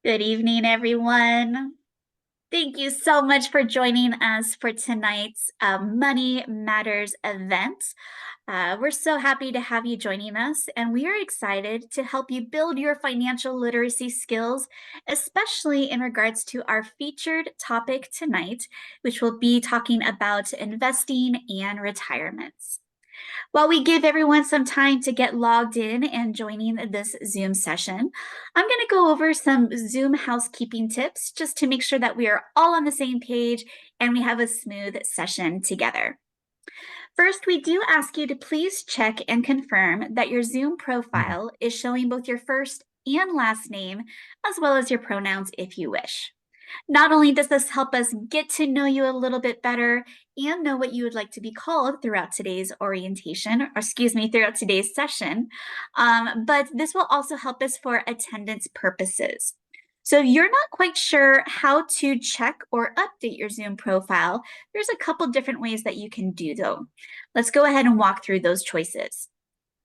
Good evening, everyone. Thank you so much for joining us for tonight's Money Matters event. We're so happy to have you joining us, and we are excited to help you build your financial literacy skills, especially in regards to our featured topic tonight, which will be talking about investing and retirements. While we give everyone some time to get logged in and joining this Zoom session, I'm going to go over some Zoom housekeeping tips just to make sure that we are all on the same page and we have a smooth session together. First, we do ask you to please check and confirm that your Zoom profile is showing both your first and last name, as well as your pronouns if you wish. Not only does this help us get to know you a little bit better and know what you would like to be called throughout today's orientation, or throughout today's session, but this will also help us for attendance purposes. So if you're not quite sure how to check or update your Zoom profile, there's a couple different ways that you can do though. Let's go ahead and walk through those choices.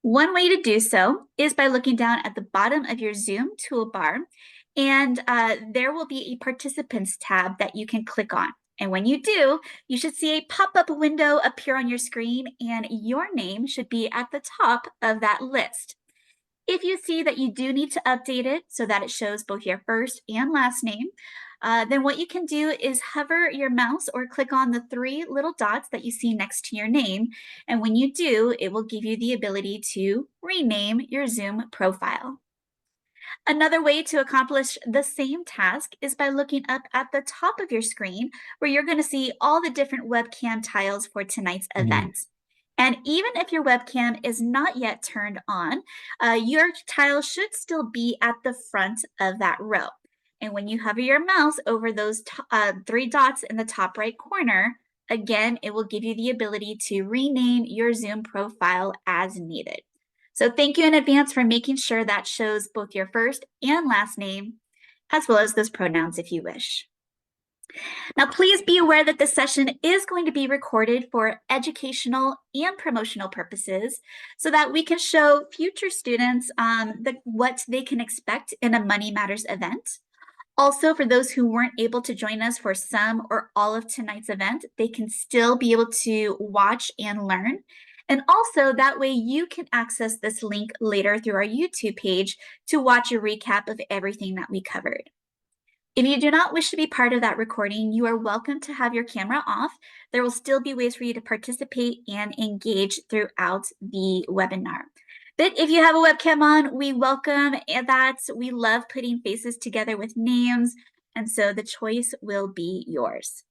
One way to do so is by looking down at the bottom of your Zoom toolbar, and there will be a participants tab that you can click on. And when you do, you should see a pop-up window appear on your screen, and your name should be at the top of that list. If you see that you do need to update it so that it shows both your first and last name, then what you can do is hover your mouse or click on the three little dots that you see next to your name. And when you do, it will give you the ability to rename your Zoom profile. Another way to accomplish the same task is by looking up at the top of your screen where you're going to see all the different webcam tiles for tonight's event. And even if your webcam is not yet turned on, your tile should still be at the front of that row. And when you hover your mouse over those three dots in the top right corner, again, it will give you the ability to rename your Zoom profile as needed. So thank you in advance for making sure that shows both your first and last name, as well as those pronouns if you wish. Now, please be aware that this session is going to be recorded for educational and promotional purposes so that we can show future students what they can expect in a Money Matters event. Also, for those who weren't able to join us for some or all of tonight's event, they can still be able to watch and learn. And also, that way you can access this link later through our YouTube page to watch a recap of everything that we covered. If you do not wish to be part of that recording, you are welcome to have your camera off. There will still be ways for you to participate and engage throughout the webinar. But if you have a webcam on, we welcome that. We love putting faces together with names, and so the choice will be yours.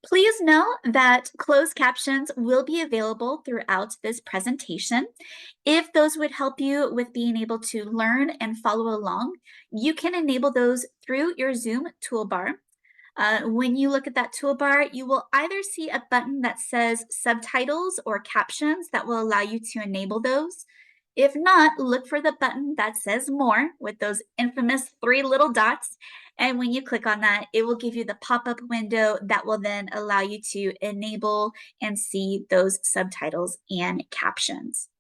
Please know that closed captions will be available throughout this presentation. If those would help you with being able to learn and follow along, you can enable those through your Zoom toolbar. When you look at that toolbar, you will either see a button that says subtitles or captions that will allow you to enable those. If not, look for the button that says more with those infamous three little dots. And when you click on that, it will give you the pop-up window that will then allow you to enable and see those subtitles and captions.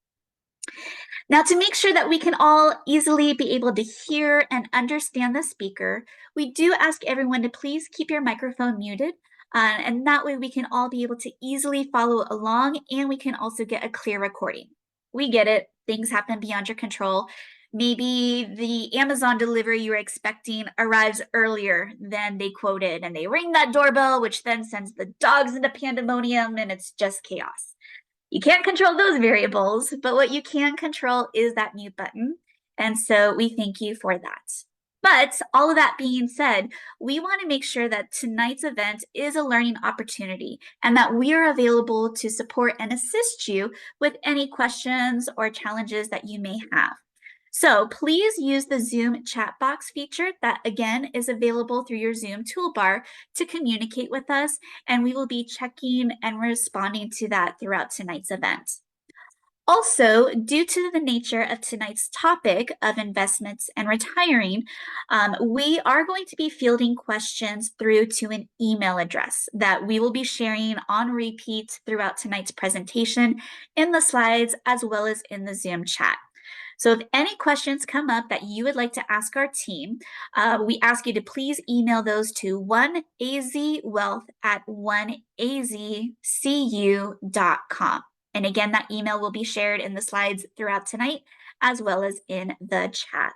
Now, to make sure that we can all easily be able to hear and understand the speaker, we do ask everyone to please keep your microphone muted. And that way we can all be able to easily follow along, and we can also get a clear recording. We get it. Things happen beyond your control. Maybe the Amazon delivery you were expecting arrives earlier than they quoted, and they ring that doorbell, which then sends the dogs into pandemonium, and it's just chaos. You can't control those variables, but what you can control is that mute button. And so we thank you for that. But all of that being said, we want to make sure that tonight's event is a learning opportunity and that we are available to support and assist you with any questions or challenges that you may have. So please use the Zoom chat box feature that again is available through your Zoom toolbar to communicate with us, and we will be checking and responding to that throughout tonight's event. Also, due to the nature of tonight's topic of investments and retiring, we are going to be fielding questions through to an email address that we will be sharing on repeat throughout tonight's presentation in the slides as well as in the Zoom chat. So if any questions come up that you would like to ask our team, we ask you to please email those to oneazwealth@oneazcu.com. And again, that email will be shared in the slides throughout tonight, as well as in the chat.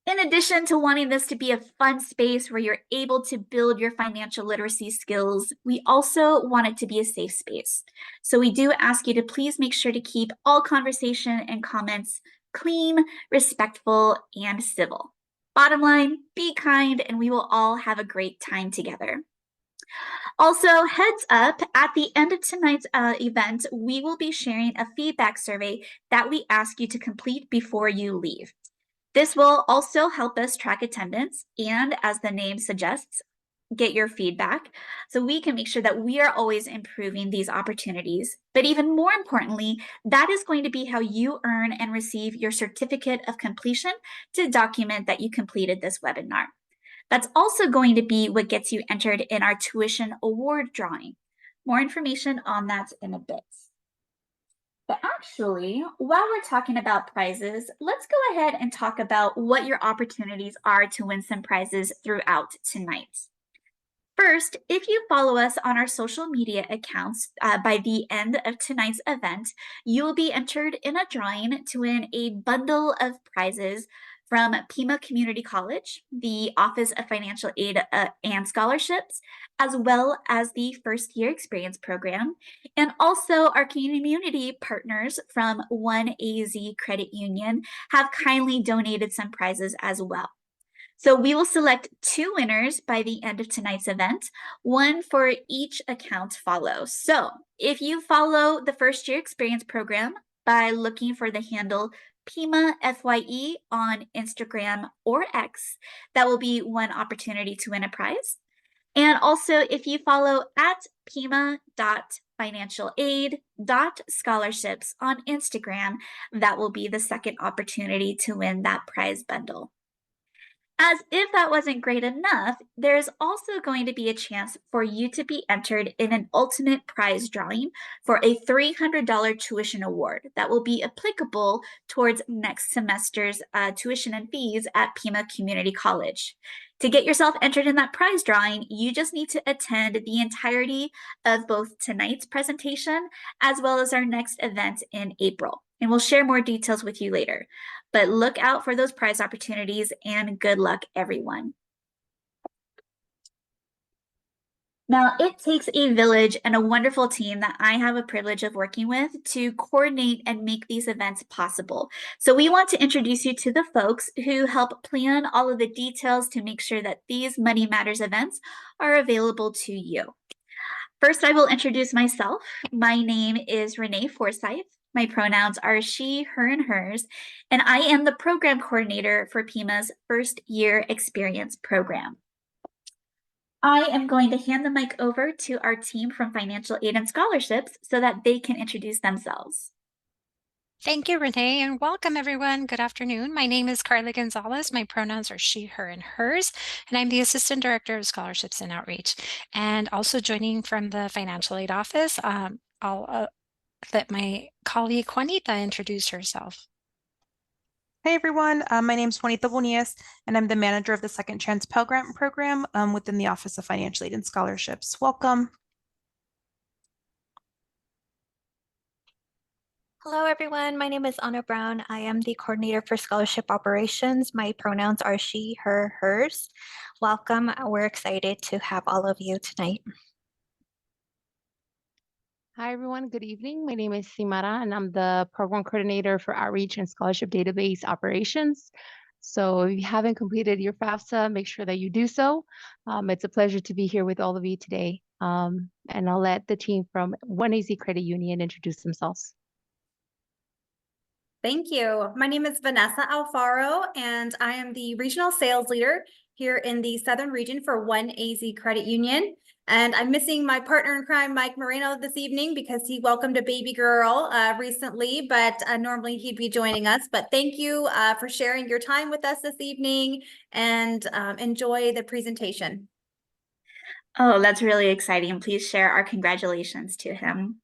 In addition to wanting this to be a fun space where you're able to build your financial literacy skills, we also want it to be a safe space. So we do ask you to please make sure to keep all conversation and comments clean, respectful, and civil. Bottom line, be kind, and we will all have a great time together. Also, heads up, at the end of tonight's event, we will be sharing a feedback survey that we ask you to complete before you leave. This will also help us track attendance and, as the name suggests, get your feedback so we can make sure that we are always improving these opportunities. But even more importantly, that is going to be how you earn and receive your certificate of completion to document that you completed this webinar. That's also going to be what gets you entered in our tuition award drawing. More information on that in a bit. But actually, while we're talking about prizes, let's go ahead and talk about what your opportunities are to win some prizes throughout tonight. First, if you follow us on our social media accounts by the end of tonight's event, you will be entered in a drawing to win a bundle of prizes from Pima Community College, the Office of Financial Aid and Scholarships, as well as the First Year Experience Program, and also our community partners from OneAZ Credit Union have kindly donated some prizes as well. So we will select 2 winners by the end of tonight's event, one for each account follow. So if you follow the First Year Experience Program by looking for the handle Pima FYE on Instagram or X, that will be one opportunity to win a prize. And also if you follow at pima.financialaid.scholarships on Instagram, that will be the second opportunity to win that prize bundle. As if that wasn't great enough, there's also going to be a chance for you to be entered in an ultimate prize drawing for a $300 tuition award that will be applicable towards next semester's tuition and fees at Pima Community College. To get yourself entered in that prize drawing, you just need to attend the entirety of both tonight's presentation as well as our next event in April. And we'll share more details with you later. But look out for those prize opportunities and good luck, everyone. Now, it takes a village and a wonderful team that I have a privilege of working with to coordinate and make these events possible. So we want to introduce you to the folks who help plan all of the details to make sure that these Money Matters events are available to you. First, I will introduce myself. My name is Renee Forsyth. My pronouns are she, her, and hers, and I am the program coordinator for Pima's First Year Experience Program. I am going to hand the mic over to our team from Financial Aid and Scholarships so that they can introduce themselves. Thank you, Renee, and welcome everyone. Good afternoon. My name is Carla Gonzalez. My pronouns are she, her, and hers, and I'm the Assistant Director of Scholarships and Outreach. And also joining from the Financial Aid Office, I'll let my colleague Juanita introduce herself. Hey everyone, my name is Juanita Bonillas, and I'm the manager of the Second Chance Pell Grant Program within the Office of Financial Aid and Scholarships. Welcome. Hello, everyone. My name is Anna Brown. I am the coordinator for scholarship operations. My pronouns are she, her, hers. Welcome. We're excited to have all of you tonight. Hi, everyone. Good evening. My name is Simara, and I'm the program coordinator for Outreach and Scholarship Database Operations. So if you haven't completed your FAFSA, make sure that you do so. It's a pleasure to be here with all of you today. And I'll let the team from OneAZ Credit Union introduce themselves. Thank you. My name is Vanessa Alfaro, and I am the regional sales leader here in the Southern region for OneAZ Credit Union. And I'm missing my partner in crime, Mike Moreno, this evening because he welcomed a baby girl recently, but normally he'd be joining us. But thank you for sharing your time with us this evening, and enjoy the presentation. Oh, that's really exciting. Please share our congratulations to him.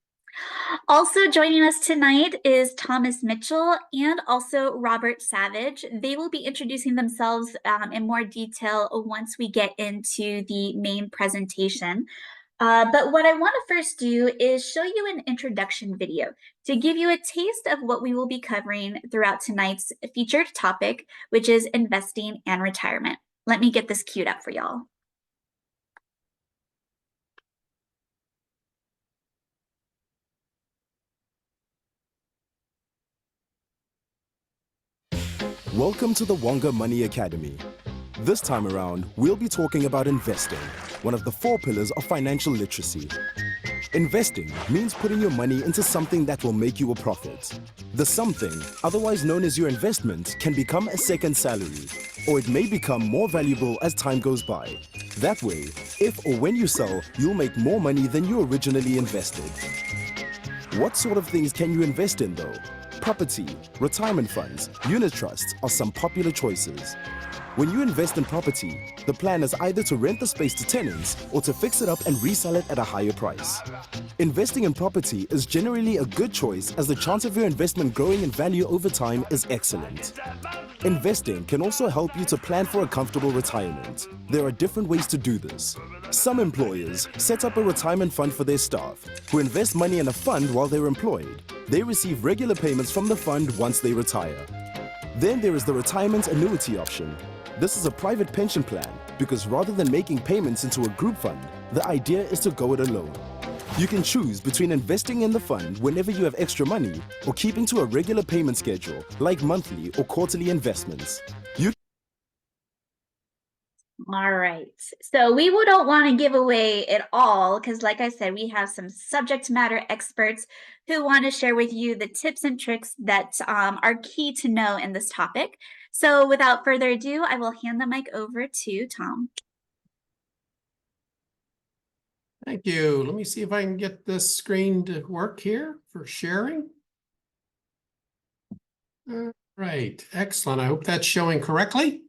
Also joining us tonight is Thomas Mitchell and also Robert Savage. They will be introducing themselves in more detail once we get into the main presentation. But what I want to first do is show you an introduction video to give you a taste of what we will be covering throughout tonight's featured topic, which is investing and retirement. Let me get this queued up for y'all. Welcome to the Wonga Money Academy. This time around, we'll be talking about investing, one of the 4 pillars of financial literacy. Investing means putting your money into something that will make you a profit. The something, otherwise known as your investment, can become a second salary, or it may become more valuable as time goes by. That way, if or when you sell, you'll make more money than you originally invested. What sort of things can you invest in though? Property, retirement funds, unit trusts are some popular choices. When you invest in property, the plan is either to rent the space to tenants or to fix it up and resell it at a higher price. Investing in property is generally a good choice as the chance of your investment growing in value over time is excellent. Investing can also help you to plan for a comfortable retirement. There are different ways to do this. Some employers set up a retirement fund for their staff, who invest money in a fund while they're employed. They receive regular payments from the fund once they retire. Then there is the retirement annuity option. This is a private pension plan because rather than making payments into a group fund, the idea is to go it alone. You can choose between investing in the fund whenever you have extra money or keeping to a regular payment schedule like monthly or quarterly investments. All right, so we don't want to give away it all because like I said, we have some subject matter experts who want to share with you the tips and tricks that are key to know in this topic. So without further ado, I will hand the mic over to Tom. Thank you. Let me see if I can get this screen to work here for sharing. All right, excellent. I hope that's showing correctly.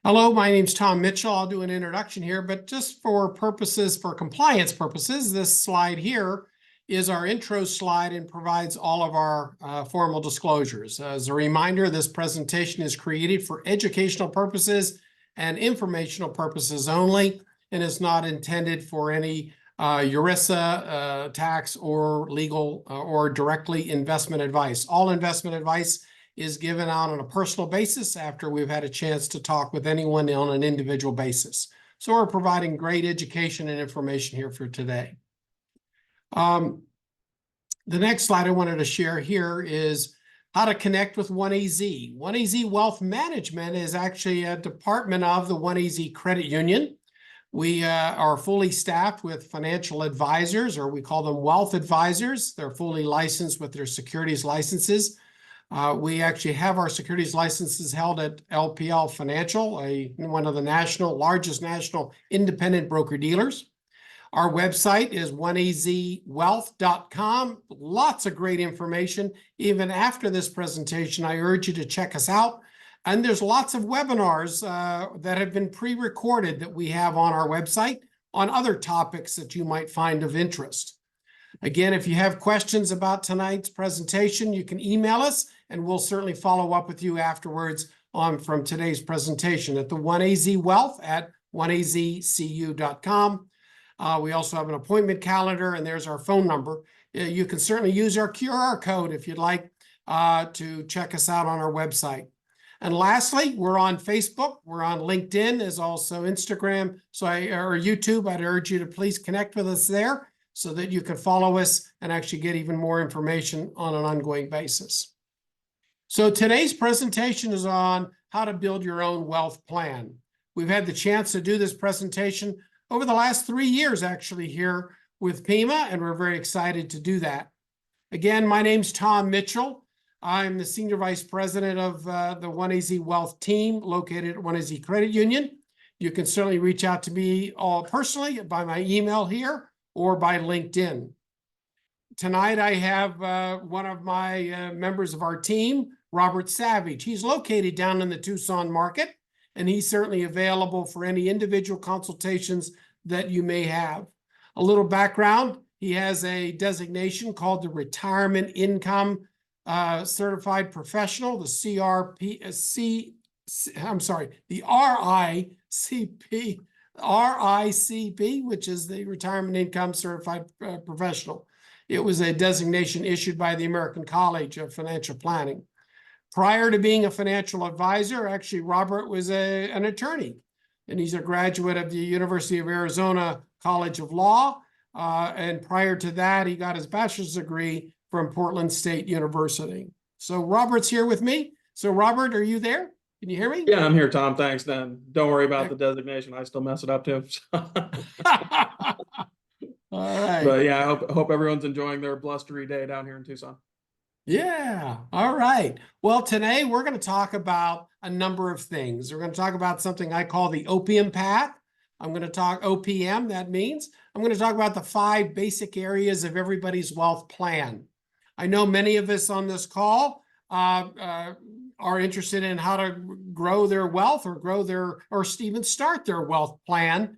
Hello, my name's Tom Mitchell. I'll do an introduction here, but just for compliance purposes, this slide here is our intro slide and provides all of our formal disclosures. As a reminder, this presentation is created for educational purposes and informational purposes only, and is not intended for any ERISA, tax, or legal or directly investment advice. All investment advice is given out on a personal basis after we've had a chance to talk with anyone on an individual basis. So we're providing great education and information here for today. The next slide I wanted to share here is how to connect with OneAZ. OneAZ Wealth Management is actually a department of the OneAZ Credit Union. We are fully staffed with financial advisors, or we call them wealth advisors. They're fully licensed with their securities licenses. We actually have our securities licenses held at LPL Financial, one of the largest national independent broker-dealers. Our website is oneazwealth.com. Lots of great information. Even after this presentation, I urge you to check us out. And there's lots of webinars that have been pre-recorded that we have on our website on other topics that you might find of interest. Again, if you have questions about tonight's presentation, you can email us, and we'll certainly follow up with you afterwards from today's presentation at the OneAZ Wealth at oneazcu.com. We also have an appointment calendar, and there's our phone number. You can certainly use our QR code if you'd like to check us out on our website. And lastly, we're on Facebook, we're on LinkedIn, there's also Instagram, or YouTube. I'd urge you to please connect with us there so that you can follow us and actually get even more information on an ongoing basis. So today's presentation is on how to build your own wealth plan. We've had the chance to do this presentation over the last 3 years, actually, here with Pima, and we're very excited to do that. Again, my name's Tom Mitchell. I'm the Senior Vice President of the OneAZ Wealth team located at OneAZ Credit Union. You can certainly reach out to me personally by my email here or by LinkedIn. Tonight, I have one of my members of our team, Robert Savage. He's located down in the Tucson market, and he's certainly available for any individual consultations that you may have. A little background, He has a designation called the Retirement Income Certified Professional, the RICP, which is the Retirement Income Certified Professional. It was a designation issued by the American College of Financial Planning. Prior to being a financial advisor, actually, Robert was an attorney, and he's a graduate of the University of Arizona College of Law. And prior to that, he got his bachelor's degree from Portland State University. So Robert's here with me. So Robert, are you there? Can you hear me? Yeah, I'm here, Tom. Thanks, Dan. Don't worry about the designation. I still mess it up too. All right. But yeah, I hope everyone's enjoying their blustery day down here in Tucson. Yeah. All right. Well, today we're going to talk about a number of things. We're going to talk about something I call the opium path. I'm going to talk OPM. That means I'm going to talk about the 5 basic areas of everybody's wealth plan. I know many of us on this call are interested in how to grow their wealth or even start their wealth plan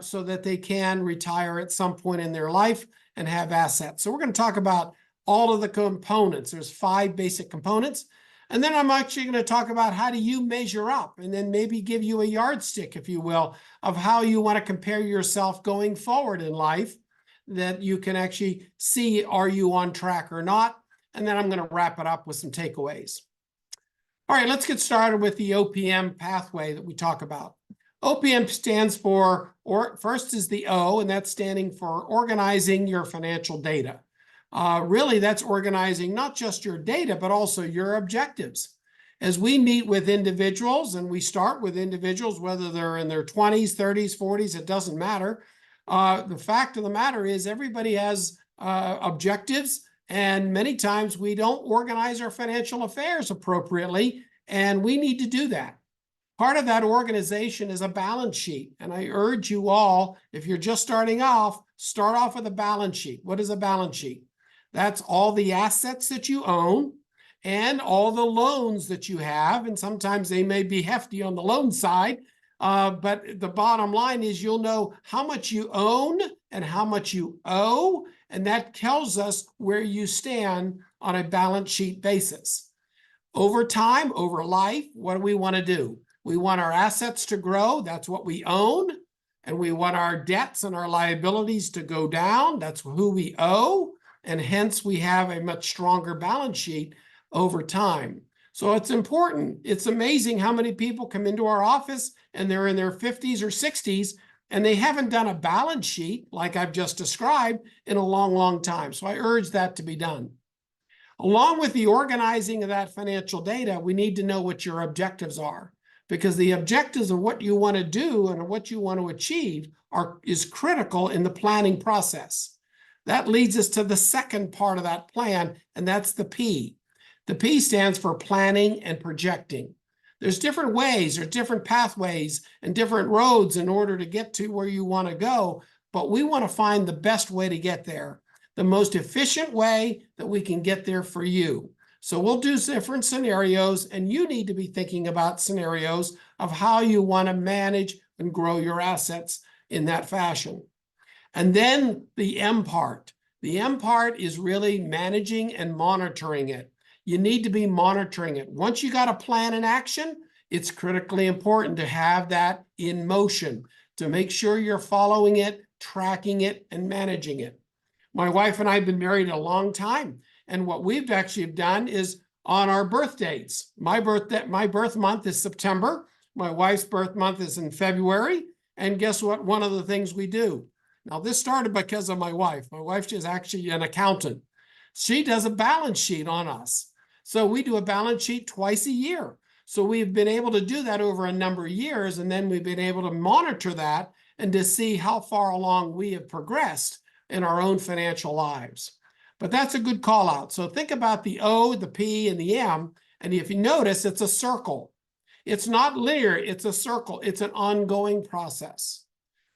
so that they can retire at some point in their life and have assets. So we're going to talk about all of the components. There's 5 basic components. And then I'm actually going to talk about how do you measure up, and then maybe give you a yardstick, if you will, of how you want to compare yourself going forward in life, that you can actually see, are you on track or not? And then I'm going to wrap it up with some takeaways. All right, let's get started with the OPM pathway that we talk about. OPM stands for, first is the O, and that's standing for organizing your financial data. Really, that's organizing not just your data, but also your objectives. As we meet with individuals, and we start with individuals, whether they're in their 20s, 30s, 40s, it doesn't matter. The fact of the matter is everybody has objectives, and many times we don't organize our financial affairs appropriately, and we need to do that. Part of that organization is a balance sheet, and I urge you all, if you're just starting off, start off with a balance sheet. What is a balance sheet? That's all the assets that you own and all the loans that you have. And sometimes they may be hefty on the loan side. But the bottom line is you'll know how much you own and how much you owe. And that tells us where you stand on a balance sheet basis. Over time, over life, what do we want to do? We want our assets to grow. That's what we own. And we want our debts and our liabilities to go down. That's who we owe. And hence we have a much stronger balance sheet over time. So it's important. It's amazing how many people come into our office and they're in their 50s or 60s and they haven't done a balance sheet like I've just described in a long, long time. So I urge that to be done. Along with the organizing of that financial data, we need to know what your objectives are, because the objectives of what you want to do and what you want to achieve is critical in the planning process. That leads us to the second part of that plan, and that's the P. The P stands for planning and projecting. There's different ways, there's different pathways and different roads in order to get to where you want to go, but we want to find the best way to get there, the most efficient way that we can get there for you. So we'll do different scenarios, and you need to be thinking about scenarios of how you want to manage and grow your assets in that fashion. And then the M part. The M part is really managing and monitoring it. You need to be monitoring it. Once you got a plan in action, it's critically important to have that in motion, to make sure you're following it, tracking it, and managing it. My wife and I have been married a long time, and what we've actually done is on our birth dates. My birth month is September. My wife's birth month is in February. And guess what? One of the things we do. Now, this started because of my wife. My wife is actually an accountant. She does a balance sheet on us. So we do a balance sheet twice a year. So we've been able to do that over a number of years, and then we've been able to monitor that and to see how far along we have progressed in our own financial lives. But that's a good call out. So think about the O, the P, and the M. And if you notice, it's a circle. It's not linear, it's a circle. It's an ongoing process.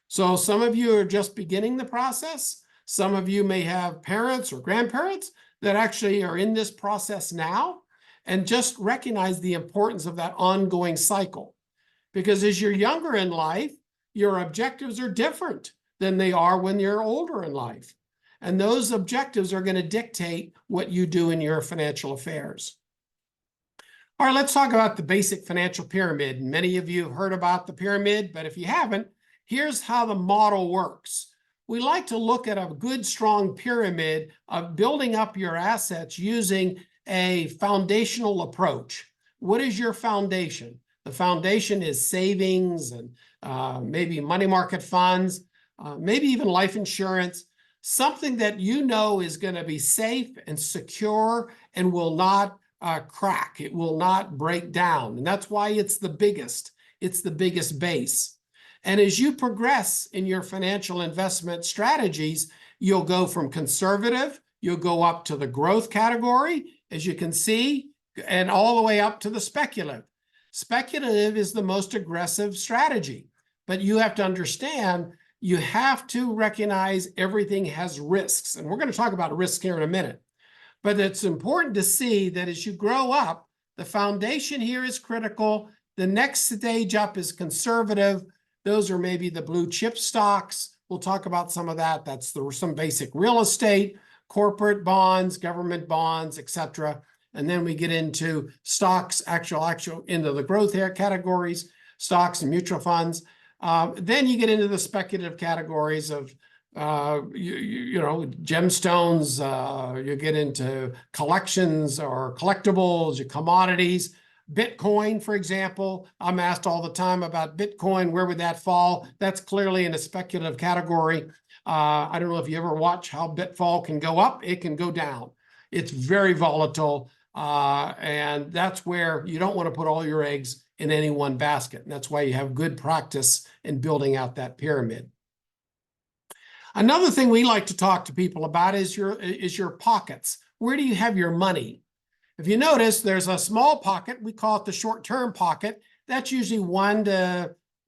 So some of you are just beginning the process. Some of you may have parents or grandparents that actually are in this process now, and just recognize the importance of that ongoing cycle. Because as you're younger in life, your objectives are different than they are when you're older in life. And those objectives are going to dictate what you do in your financial affairs. All right, let's talk about the basic financial pyramid. Many of you have heard about the pyramid, but if you haven't, here's how the model works. We like to look at a good, strong pyramid of building up your assets using a foundational approach. What is your foundation? The foundation is savings and maybe money market funds, maybe even life insurance, something that you know is going to be safe and secure and will not crack. It will not break down. And that's why it's the biggest. It's the biggest base. And as you progress in your financial investment strategies, you'll go from conservative, you'll go up to the growth category, as you can see, and all the way up to the speculative. Speculative is the most aggressive strategy, but you have to understand, you have to recognize everything has risks. And we're going to talk about risks here in a minute. But it's important to see that as you grow up, the foundation here is critical. The next stage up is conservative. Those are maybe the blue chip stocks. We'll talk about some of that. That's some basic real estate, corporate bonds, government bonds, etc. And then we get into stocks, actual into the growth categories, stocks and mutual funds. Then you get into the speculative categories of you know, gemstones, you get into collections or collectibles, your commodities. Bitcoin, for example, I'm asked all the time about Bitcoin. Where would that fall? That's clearly in a speculative category. I don't know if you ever watch how Bitfall can go up. It can go down. It's very volatile. And that's where you don't want to put all your eggs in any one basket. And that's why you have good practice in building out that pyramid. Another thing we like to talk to people about is your pockets. Where do you have your money? If you notice, there's a small pocket. We call it the short-term pocket. That's usually 1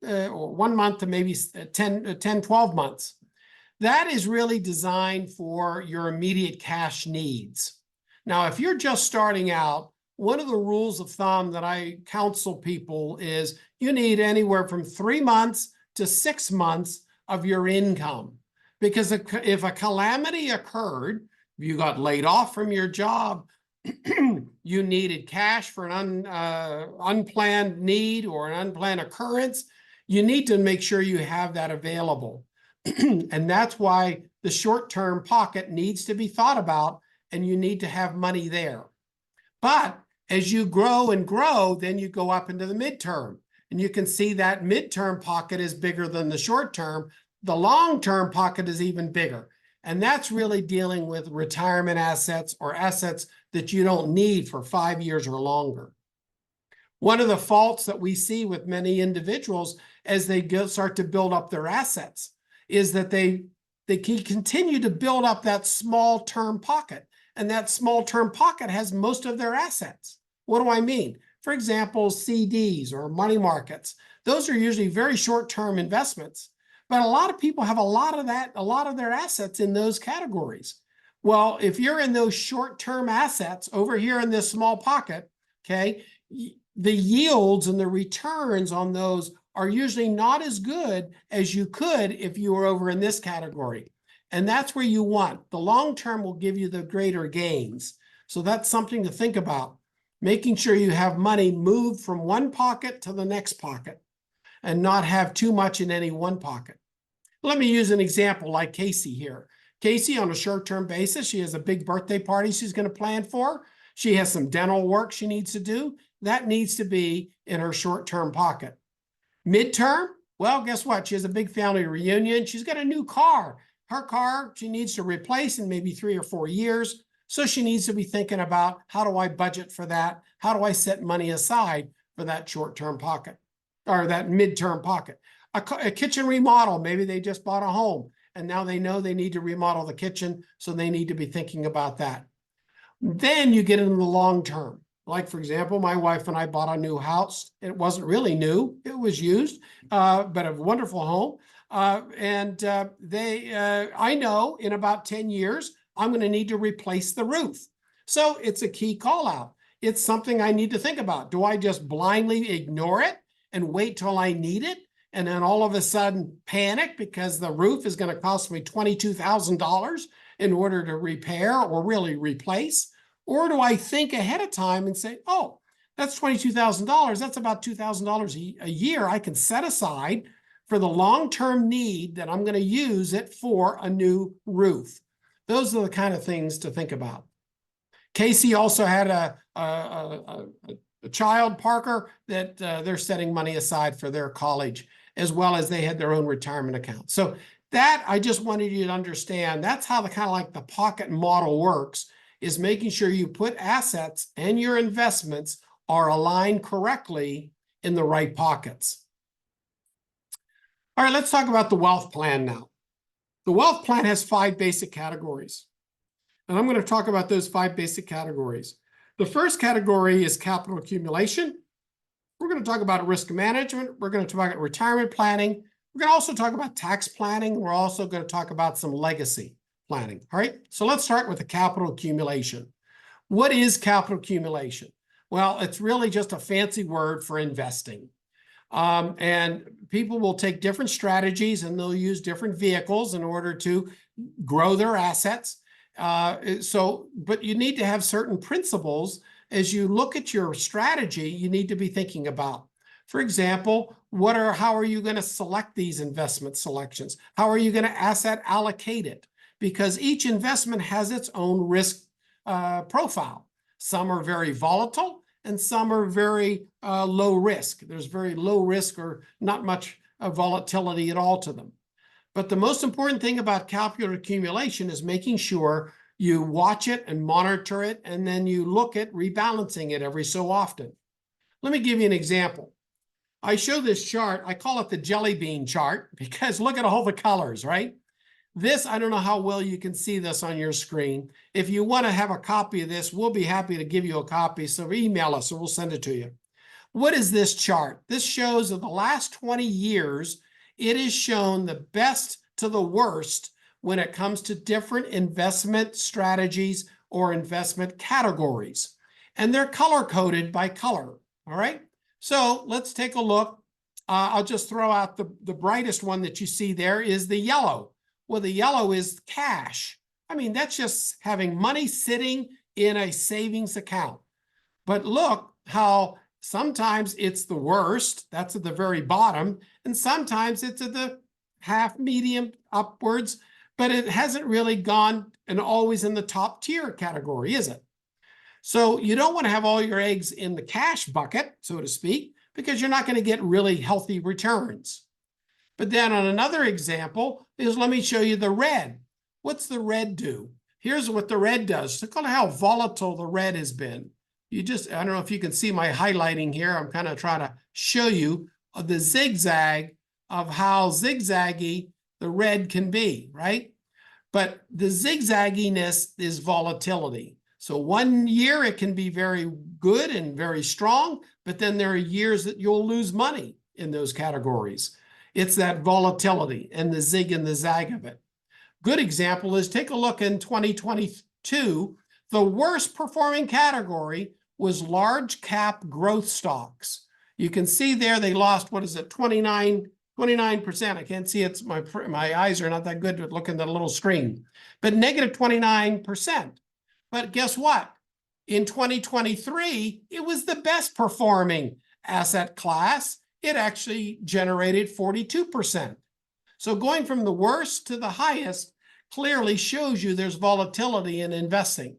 month to maybe 12 months. That is really designed for your immediate cash needs. Now, if you're just starting out, one of the rules of thumb that I counsel people is you need anywhere from 3 months to 6 months of your income. Because if a calamity occurred, you got laid off from your job, you needed cash for an unplanned need or an unplanned occurrence, you need to make sure you have that available. And that's why the short-term pocket needs to be thought about, and you need to have money there. But as you grow and grow, then you go up into the midterm. And you can see that midterm pocket is bigger than the short-term. The long-term pocket is even bigger. And that's really dealing with retirement assets or assets that you don't need for 5 years or longer. One of the faults that we see with many individuals as they start to build up their assets is that they can continue to build up that small-term pocket. And that small-term pocket has most of their assets. What do I mean? For example, CDs or money markets. Those are usually very short-term investments. But a lot of people have a lot of their assets in those categories. Well, if you're in those short-term assets over here in this small pocket, okay, the yields and the returns on those are usually not as good as you could if you were over in this category. And that's where you want. The long term will give you the greater gains. So that's something to think about. Making sure you have money moved from one pocket to the next pocket and not have too much in any one pocket. Let me use an example like Casey here. Casey, on a short-term basis, she has a big birthday party she's going to plan for. She has some dental work she needs to do. That needs to be in her short-term pocket. Midterm, well, guess what? She has a big family reunion. She's got a new car. Her car, she needs to replace in maybe 3 or 4 years. So she needs to be thinking about, how do I budget for that? How do I set money aside for that short-term pocket or that midterm pocket? A kitchen remodel, maybe they just bought a home and now they know they need to remodel the kitchen, so they need to be thinking about that. Then you get into the long term. Like, for example, my wife and I bought a new house. It wasn't really new, it was used, but a wonderful home. I know in about 10 years, I'm going to need to replace the roof. So it's a key call out. It's something I need to think about. Do I just blindly ignore it and wait till I need it? And then all of a sudden panic because the roof is going to cost me $22,000 in order to repair or really replace? Or do I think ahead of time and say, oh, that's $22,000. That's about $2,000 a year I can set aside for the long-term need that I'm going to use it for a new roof. Those are the kind of things to think about. Casey also had a child, Parker, that they're setting money aside for their college, as well as they had their own retirement account. So that, I just wanted you to understand, that's how the kind of like the pocket model works, is making sure you put assets and your investments are aligned correctly in the right pockets. All right, let's talk about the wealth plan now. The wealth plan has 5 basic categories, and I'm going to talk about those 5 basic categories. The first category is capital accumulation. We're going to talk about risk management. We're going to talk about retirement planning. We're going to also talk about tax planning. We're also going to talk about some legacy planning. All right, so let's start with the capital accumulation. What is capital accumulation? Well, it's really just a fancy word for investing. And people will take different strategies and they'll use different vehicles in order to grow their assets. But you need to have certain principles as you look at your strategy, you need to be thinking about. For example, how are you going to select these investment selections? How are you going to asset allocate it? Because each investment has its own risk profile. Some are very volatile and some are very low risk. There's very low risk or not much volatility at all to them. But the most important thing about capital accumulation is making sure you watch it and monitor it, and then you look at rebalancing it every so often. Let me give you an example. I show this chart, I call it the jelly bean chart, because look at all the colors, right? This, I don't know how well you can see this on your screen. If you want to have a copy of this, we'll be happy to give you a copy. So email us and we'll send it to you. What is this chart? This shows that the last 20 years, it is shown the best to the worst when it comes to different investment strategies or investment categories. And they're color-coded by color, all right? So let's take a look. I'll just throw out the brightest one that you see there is the yellow. Well, the yellow is cash. I mean, that's just having money sitting in a savings account. But look how sometimes it's the worst, that's at the very bottom, and sometimes it's at the half medium upwards, but it hasn't really gone and always in the top tier category, is it? So you don't want to have all your eggs in the cash bucket, so to speak, because you're not going to get really healthy returns. But then on another example is, let me show you the red. What's the red do? Here's what the red does. Look at how volatile the red has been. I don't know if you can see my highlighting here. I'm kind of trying to show you the zigzag of how zigzaggy the red can be, right? But the zigzagginess is volatility. So one year it can be very good and very strong, but then there are years that you'll lose money in those categories. It's that volatility and the zig and the zag of it. Good example is, take a look in 2022, the worst performing category was large cap growth stocks. You can see there they lost, what is it, 29%. I can't see it. My eyes are not that good at looking at the little screen, but negative 29%. But guess what? In 2023, it was the best performing asset class. It actually generated 42%. So going from the worst to the highest clearly shows you there's volatility in investing.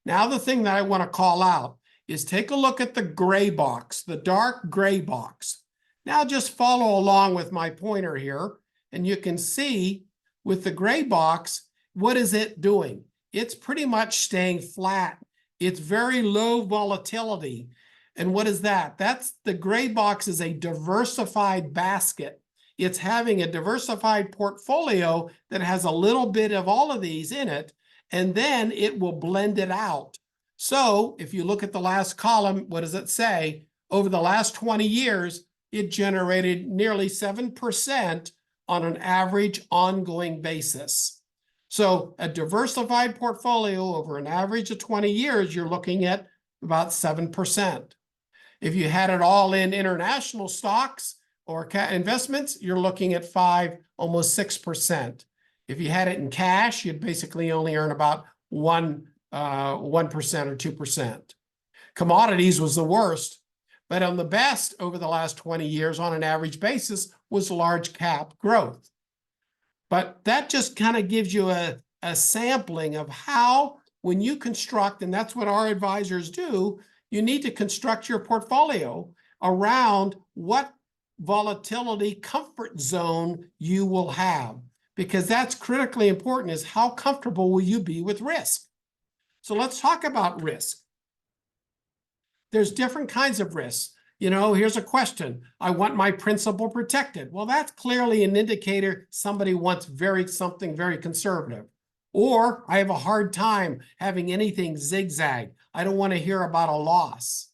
Now, the thing that I want to call out is take a look at the gray box, the dark gray box. Now just follow along with my pointer here, and you can see with the gray box, what is it doing? It's pretty much staying flat. It's very low volatility. And what is that? That's the gray box is a diversified basket. It's having a diversified portfolio that has a little bit of all of these in it, and then it will blend it out. So if you look at the last column, what does it say? Over the last 20 years, it generated nearly 7% on an average ongoing basis. So a diversified portfolio over an average of 20 years, you're looking at about 7%. If you had it all in international stocks or investments, you're looking at 5, almost 6%. If you had it in cash, you'd basically only earn about 1% or 2%. Commodities was the worst, but on the best over the last 20 years on an average basis was large cap growth. But that just kind of gives you a sampling of how, when you construct, and that's what our advisors do, you need to construct your portfolio around what volatility comfort zone you will have, because that's critically important, is how comfortable will you be with risk. So let's talk about risk. There's different kinds of risks. You know, here's a question. I want my principal protected. Well, that's clearly an indicator somebody wants something very conservative. Or I have a hard time having anything zigzag. I don't want to hear about a loss.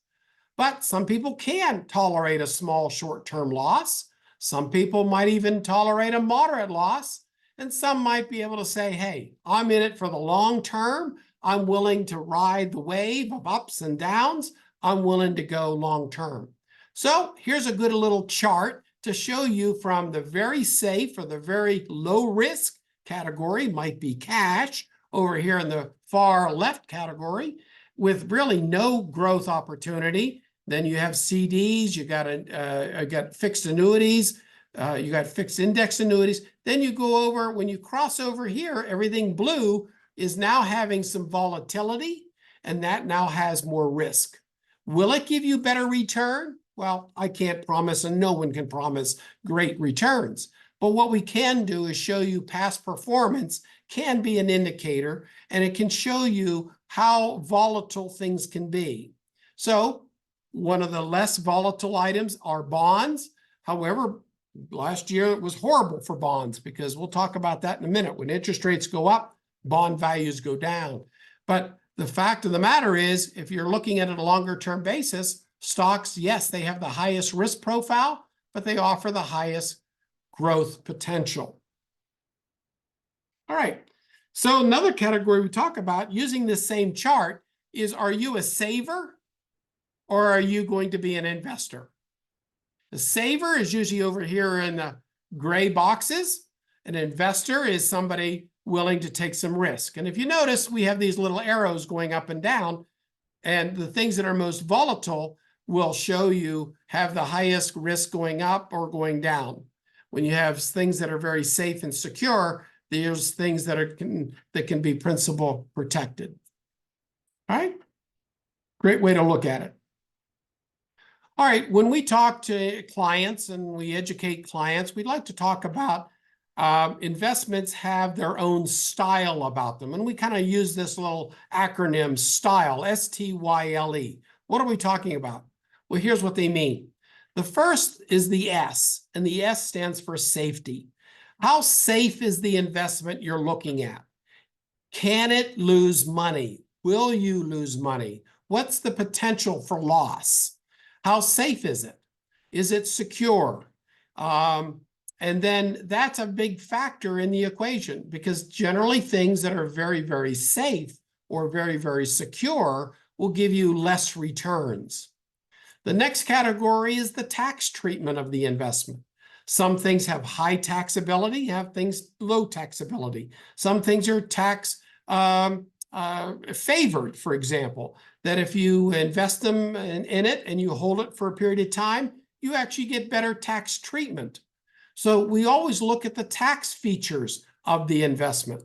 But some people can tolerate a small short-term loss. Some people might even tolerate a moderate loss. And some might be able to say, hey, I'm in it for the long term. I'm willing to ride the wave of ups and downs. I'm willing to go long term. So here's a good little chart to show you from the very safe or the very low risk category, might be cash over here in the far left category, with really no growth opportunity. Then you have CDs, you got fixed annuities, you got fixed index annuities. Then you go over, when you cross over here, everything blue is now having some volatility, and that now has more risk. Will it give you better return? Well, I can't promise, and no one can promise great returns. But what we can do is show you past performance can be an indicator, and it can show you how volatile things can be. So one of the less volatile items are bonds. However, last year it was horrible for bonds, because we'll talk about that in a minute. When interest rates go up, bond values go down. But the fact of the matter is, if you're looking at it a longer term basis, stocks, yes, they have the highest risk profile, but they offer the highest growth potential. All right. So another category we talk about using this same chart is, are you a saver or are you going to be an investor? The saver is usually over here in the gray boxes. An investor is somebody willing to take some risk. And if you notice, we have these little arrows going up and down, and the things that are most volatile will show you have the highest risk going up or going down. When you have things that are very safe and secure, there's things that can be principal protected. All right? Great way to look at it. All right, when we talk to clients and we educate clients, we'd like to talk about investments have their own style about them. And we kind of use this little acronym, STYLE, S-T-Y-L-E. What are we talking about? Well, here's what they mean. The first is the S, and the S stands for safety. How safe is the investment you're looking at? Can it lose money? Will you lose money? What's the potential for loss? How safe is it? Is it secure? And then that's a big factor in the equation, because generally things that are very, very safe or very, very secure will give you less returns. The next category is the tax treatment of the investment. Some things have high taxability, have things low taxability. Some things are tax favored, for example, that if you invest them in it and you hold it for a period of time, you actually get better tax treatment. So we always look at the tax features of the investment.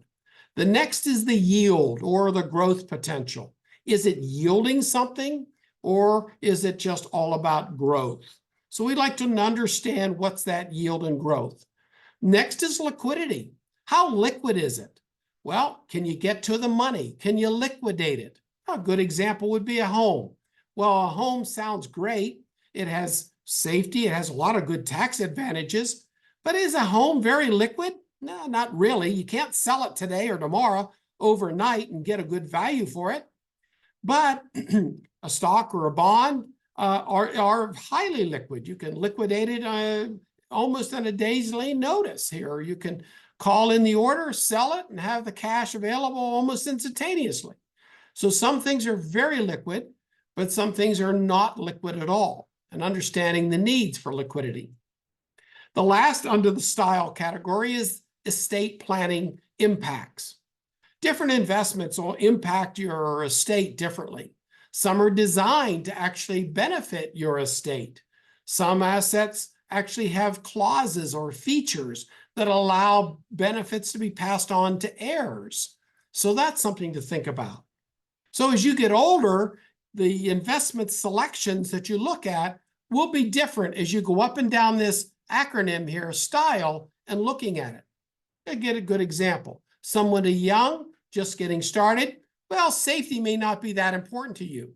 The next is the yield or the growth potential. Is it yielding something, or is it just all about growth? So we'd like to understand what's that yield and growth. Next is liquidity. How liquid is it? Well, can you get to the money? Can you liquidate it? A good example would be a home. Well, a home sounds great. It has safety. It has a lot of good tax advantages. But is a home very liquid? No, not really. You can't sell it today or tomorrow overnight and get a good value for it. But a stock or a bond are highly liquid. You can liquidate it almost on a day's notice here. You can call in the order, sell it, and have the cash available almost instantaneously. So some things are very liquid, but some things are not liquid at all, and understanding the needs for liquidity. The last under the style category is estate planning impacts. Different investments will impact your estate differently. Some are designed to actually benefit your estate. Some assets actually have clauses or features that allow benefits to be passed on to heirs. So that's something to think about. So as you get older, the investment selections that you look at will be different as you go up and down this acronym here, style, and looking at it. I get a good example. Someone young, just getting started, well, safety may not be that important to you.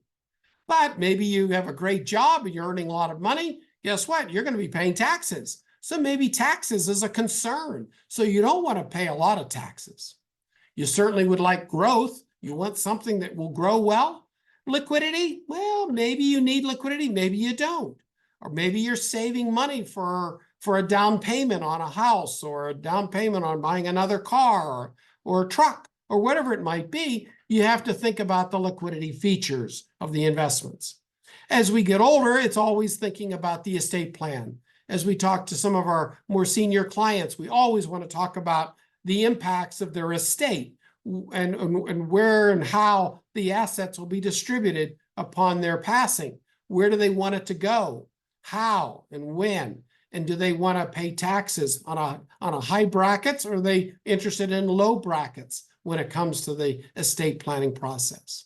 But maybe you have a great job and you're earning a lot of money. Guess what? You're going to be paying taxes. So maybe taxes is a concern. So you don't want to pay a lot of taxes. You certainly would like growth. You want something that will grow well. Liquidity, well, maybe you need liquidity, maybe you don't. Or maybe you're saving money for a down payment on a house, or a down payment on buying another car or a truck, or whatever it might be. You have to think about the liquidity features of the investments. As we get older, it's always thinking about the estate plan. As we talk to some of our more senior clients, we always want to talk about the impacts of their estate and where and how the assets will be distributed upon their passing. Where do they want it to go? How and when? And do they want to pay taxes on a high brackets, or are they interested in low brackets when it comes to the estate planning process?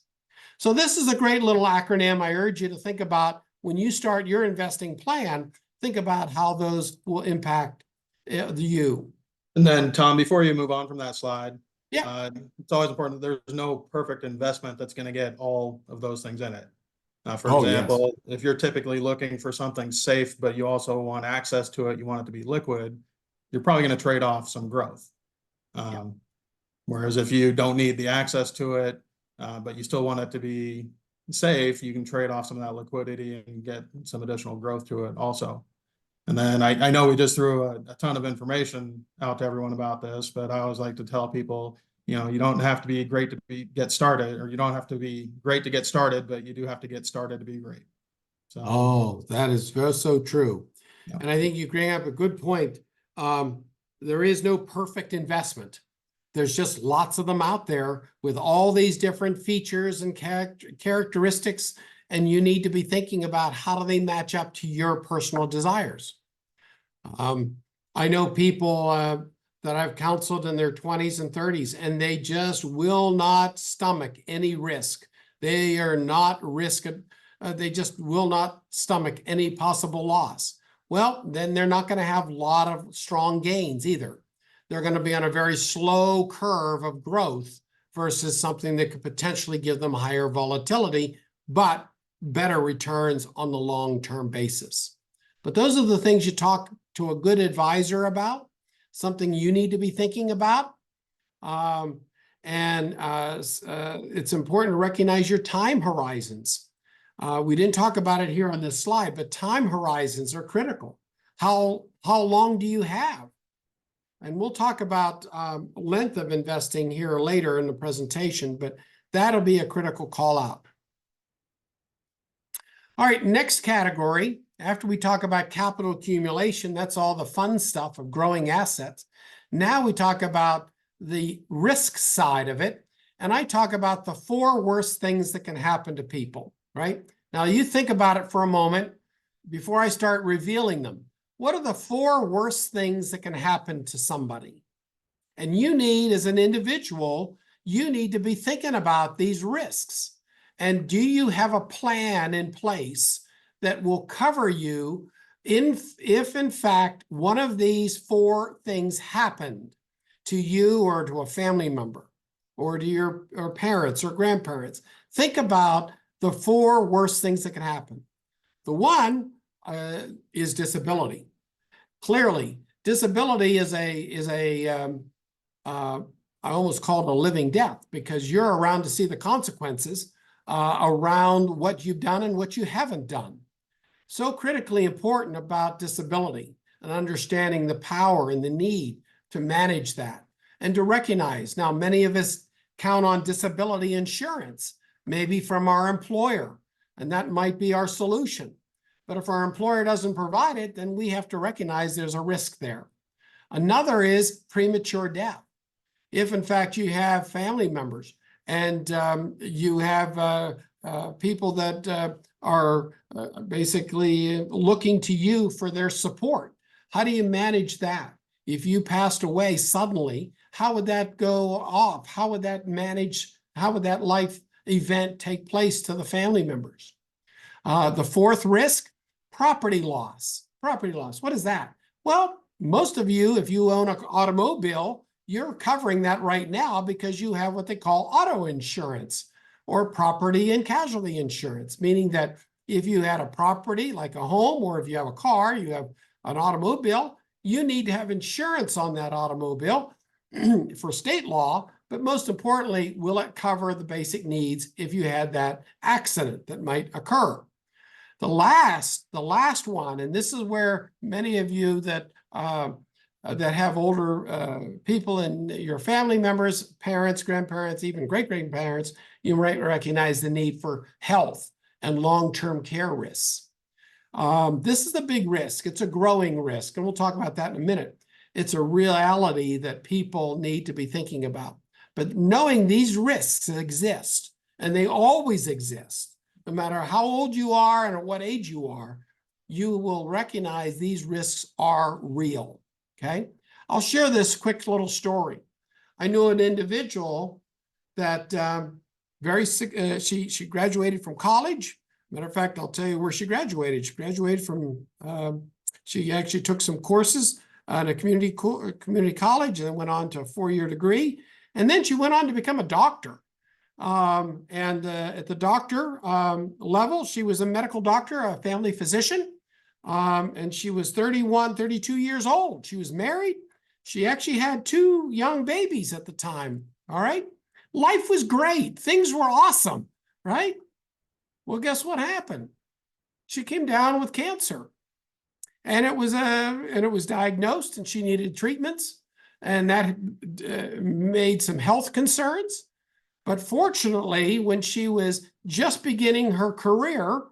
So this is a great little acronym. I urge you to think about when you start your investing plan, think about how those will impact you. And then, Tom, before you move on from that slide, yeah, it's always important that there's no perfect investment that's going to get all of those things in it. For Oh, example, if you're typically looking for something safe, but you also want access to it, you want it to be liquid, you're probably going to trade off some growth. Whereas if you don't need the access to it, but you still want it to be safe, you can trade off some of that liquidity and get some additional growth to it also. And then I know we just threw a ton of information out to everyone about this, but I always like to tell people, you know, you don't have to be great to get started, or you don't have to be great to get started, but you do have to get started to be great. So, oh, that is so true. Yeah. And I think you bring up a good point. There is no perfect investment. There's just lots of them out there with all these different features and characteristics, and you need to be thinking about how do they match up to your personal desires. I know people that I've counseled in their 20s and 30s, and they just will not stomach any risk. They are not they just will not stomach any possible loss. Well, then they're not going to have a lot of strong gains either. They're going to be on a very slow curve of growth versus something that could potentially give them higher volatility, but better returns on the long-term basis. But those are the things you talk to a good advisor about, something you need to be thinking about. It's important to recognize your time horizons. We didn't talk about it here on this slide, but time horizons are critical. How long do you have? And we'll talk about length of investing here later in the presentation, but that'll be a critical call out. All right, next category. After we talk about capital accumulation, that's all the fun stuff of growing assets. Now we talk about the risk side of it. And I talk about the 4 worst things that can happen to people, right? Now you think about it for a moment before I start revealing them. What are the 4 worst things that can happen to somebody? And you need, as an individual, you need to be thinking about these risks. And do you have a plan in place that will cover you if in fact one of these 4 things happened to you or to a family member or to your parents or grandparents? Think about the 4 worst things that can happen. The one is disability. Clearly, disability is I almost call it a living death, because you're around to see the consequences around what you've done and what you haven't done. So critically important about disability and understanding the power and the need to manage that and to recognize. Now, many of us count on disability insurance, maybe from our employer, and that might be our solution. But if our employer doesn't provide it, then we have to recognize there's a risk there. Another is premature death. if in fact you have family members and you have people that are basically looking to you for their support. How do you manage that? If you passed away suddenly, how would that go off? How would that life event take place to the family members? The fourth risk, property loss. Property loss, what is that? Well, most of you, if you own an automobile, you're covering that right now because you have what they call auto insurance or property and casualty insurance, meaning that if you had a property like a home, or if you have a car, you have an automobile, you need to have insurance on that automobile for state law, but most importantly, will it cover the basic needs if you had that accident that might occur? The last one, and this is where many of you that have older people and your family members, parents, grandparents, even great-grandparents, you might recognize the need for health and long-term care risks. This is a big risk. It's a growing risk, and we'll talk about that in a minute. It's a reality that people need to be thinking about. But knowing these risks exist, and they always exist, no matter how old you are and at what age you are, you will recognize these risks are real, okay? I'll share this quick little story. I knew an individual that she graduated from college. Matter of fact, I'll tell you where she graduated. She graduated from, she actually took some courses at a community college and then went on to a 4-year degree. And then she went on to become a doctor. At the doctor level, she was a medical doctor, a family physician. And she was 31, 32 years old. She was married. She actually had 2 young babies at the time. All right. Life was great. Things were awesome. Right. Well, guess what happened? She came down with cancer, and it was diagnosed, and she needed treatments, and that made some health concerns. But fortunately, when she was just beginning her career,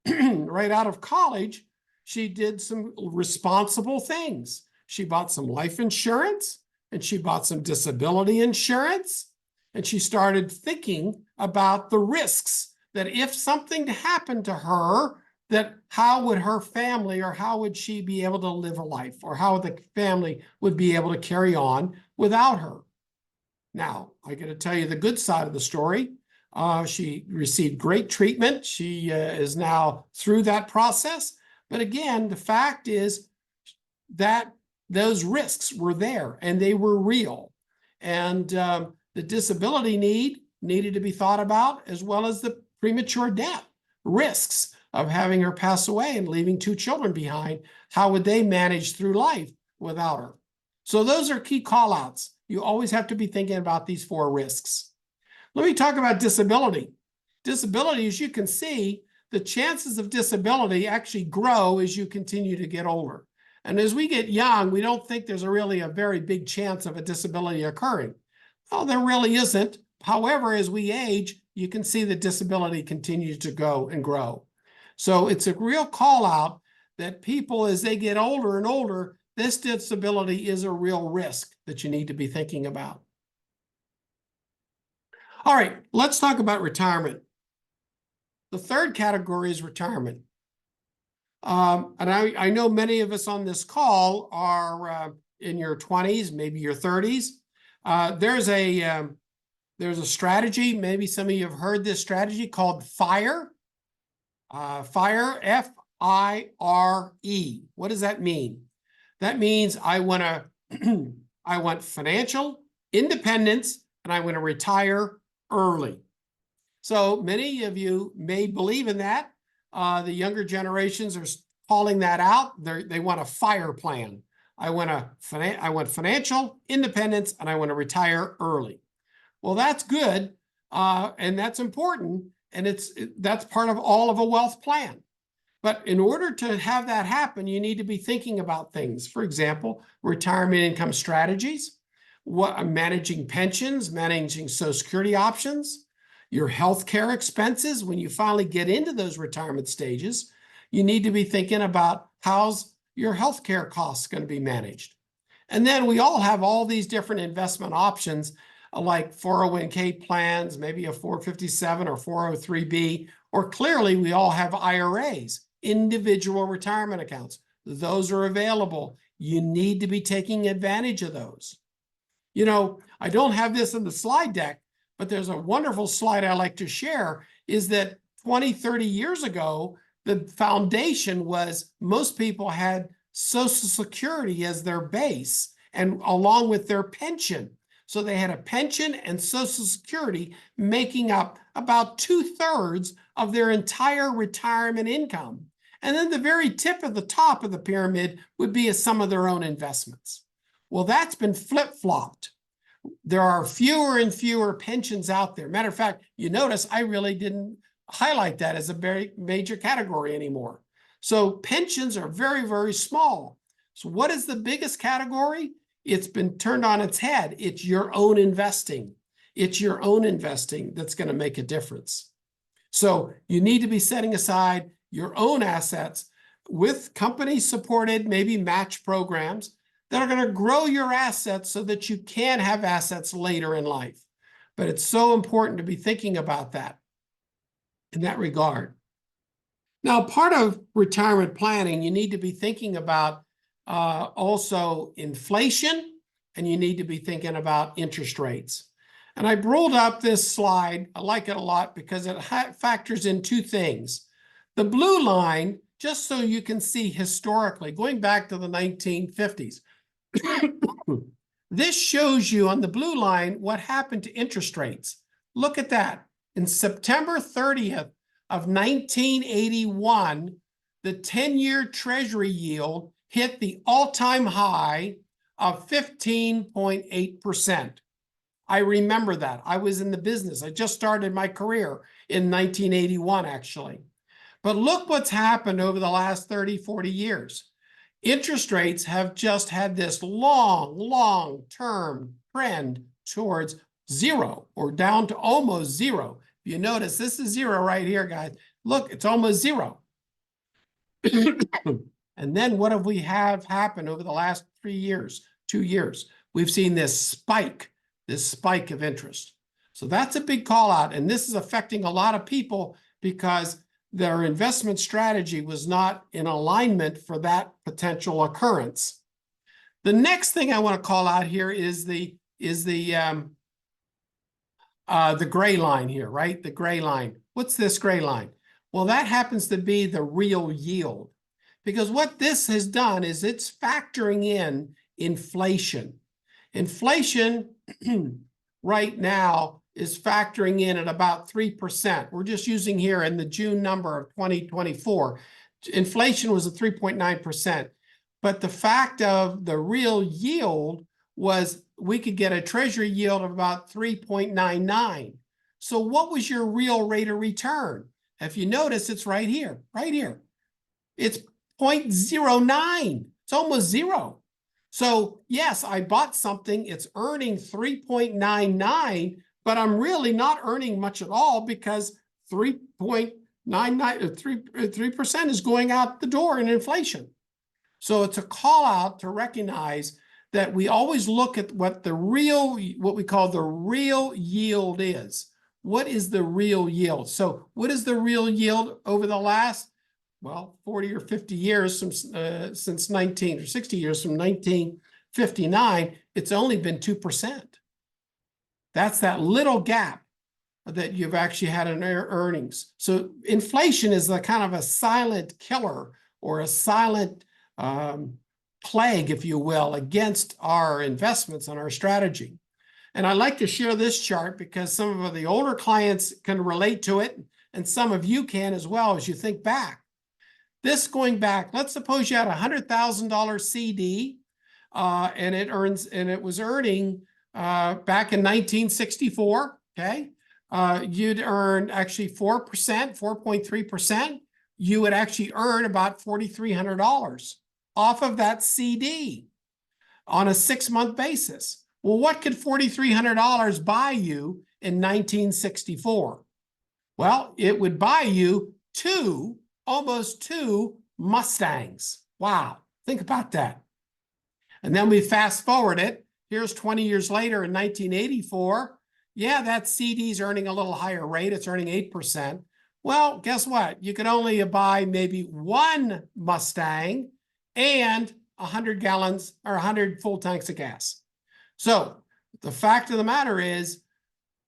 right out of college, she did some responsible things. She bought some life insurance, and she bought some disability insurance, and she started thinking about the risks that if something happened to her, that how would her family, or how would she be able to live a life, or how the family would be able to carry on without her. Now, I got to tell you the good side of the story. She received great treatment. She is now through that process. But again, the fact is that those risks were there and they were real. And the disability needed to be thought about, as well as the premature death risks of having her pass away and leaving 2 children behind. How would they manage through life without her? So those are key call-outs. You always have to be thinking about these 4 risks. Let me talk about disability. Disability, as you can see, the chances of disability actually grow as you continue to get older. And as we get young, we don't think there's really a very big chance of a disability occurring. Well, there really isn't. However, as we age, you can see the disability continues to go and grow. So it's a real call out that people, as they get older and older, this disability is a real risk that you need to be thinking about. All right, let's talk about retirement. The third category is retirement. And I know many of us on this call are in your 20s, maybe your 30s. There's a strategy, maybe some of you have heard this strategy called FIRE. FIRE, F-I-R-E. What does that mean? That means I want financial independence, and I want to retire early. So many of you may believe in that. The younger generations are calling that out. They want a FIRE plan. I want financial independence, and I want to retire early. Well, that's good, and that's important, and that's part of all of a wealth plan. But in order to have that happen, you need to be thinking about things. For example, retirement income strategies, managing pensions, managing Social Security options, your healthcare expenses. When you finally get into those retirement stages, you need to be thinking about how's your healthcare costs going to be managed. And then we all have all these different investment options like 401k plans, maybe a 457 or 403b, or clearly we all have IRAs, individual retirement accounts. Those are available. You need to be taking advantage of those. You know, I don't have this in the slide deck, but there's a wonderful slide I like to share, is that 20, 30 years ago, the foundation was most people had Social Security as their base and along with their pension. So they had a pension and Social Security making up about 2/3 of their entire retirement income. And then the very tip of the top of the pyramid would be some of their own investments. Well, that's been flip-flopped. There are fewer and fewer pensions out there. Matter of fact, you notice I really didn't highlight that as a very major category anymore. So pensions are very, very small. So what is the biggest category? It's been turned on its head. It's your own investing. It's your own investing that's going to make a difference. So you need to be setting aside your own assets with company-supported, maybe match programs that are going to grow your assets so that you can have assets later in life. But it's so important to be thinking about that in that regard. Now, part of retirement planning, you need to be thinking about also inflation, and you need to be thinking about interest rates. And I rolled up this slide. I like it a lot because it factors in two things. The blue line, just so you can see historically, going back to the 1950s, this shows you on the blue line what happened to interest rates. Look at that. In September 30th of 1981, the 10-year Treasury yield hit the all-time high of 15.8%. I remember that. I was in the business. I just started my career in 1981, actually. But look what's happened over the last 30, 40 years. Interest rates have just had this long-term trend towards zero or down to almost zero. If you notice, this is zero right here, guys. Look, it's almost zero. And then what have we happened over the last 3 years, 2 years? We've seen this spike of interest. So that's a big call out. And this is affecting a lot of people because their investment strategy was not in alignment for that potential occurrence. The next thing I want to call out here is the gray line here, right? The gray line. What's this gray line? Well, that happens to be the real yield, because what this has done is it's factoring in inflation. Inflation right now is factoring in at about 3%. We're just using here in the June number of 2024. Inflation was at 3.9%. But the fact of the real yield was we could get a treasury yield of about 3.99. So what was your real rate of return? If you notice, it's right here, right here. It's 0.09. It's almost zero. So yes, I bought something, it's earning 3.99, but I'm really not earning much at all because 3% is going out the door in inflation. So it's a call out to recognize that we always look at what we call the real yield is. What is the real yield? So what is the real yield over the last, well, 40 or 50 years since 19 or 60 years from 1959, it's only been 2%. That's that little gap that you've actually had in earnings. So inflation is the kind of a silent killer or a silent plague, if you will, against our investments and our strategy. And I like to share this chart because some of the older clients can relate to it, and some of you can as well as you think back. This going back, let's suppose you had a $100,000 CD and it was earning back in 1964, okay? You'd earn actually 4%, 4.3%. You would actually earn about $4,300 off of that CD on a 6-month basis. Well, what could $4,300 buy you in 1964? Well, it would buy you almost two Mustangs. Wow, think about that. And then we fast forward it. Here's 20 years later in 1984. Yeah, that CD's earning a little higher rate. It's earning 8%. Well, guess what? You could only buy maybe one Mustang and 100 gallons or 100 full tanks of gas. So the fact of the matter is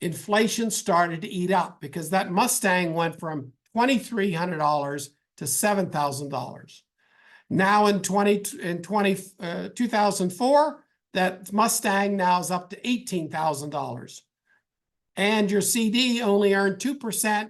inflation started to eat up because that Mustang went from $2,300 to $7,000. Now in 2004, that Mustang now is up to $18,000. And your CD only earned 2%,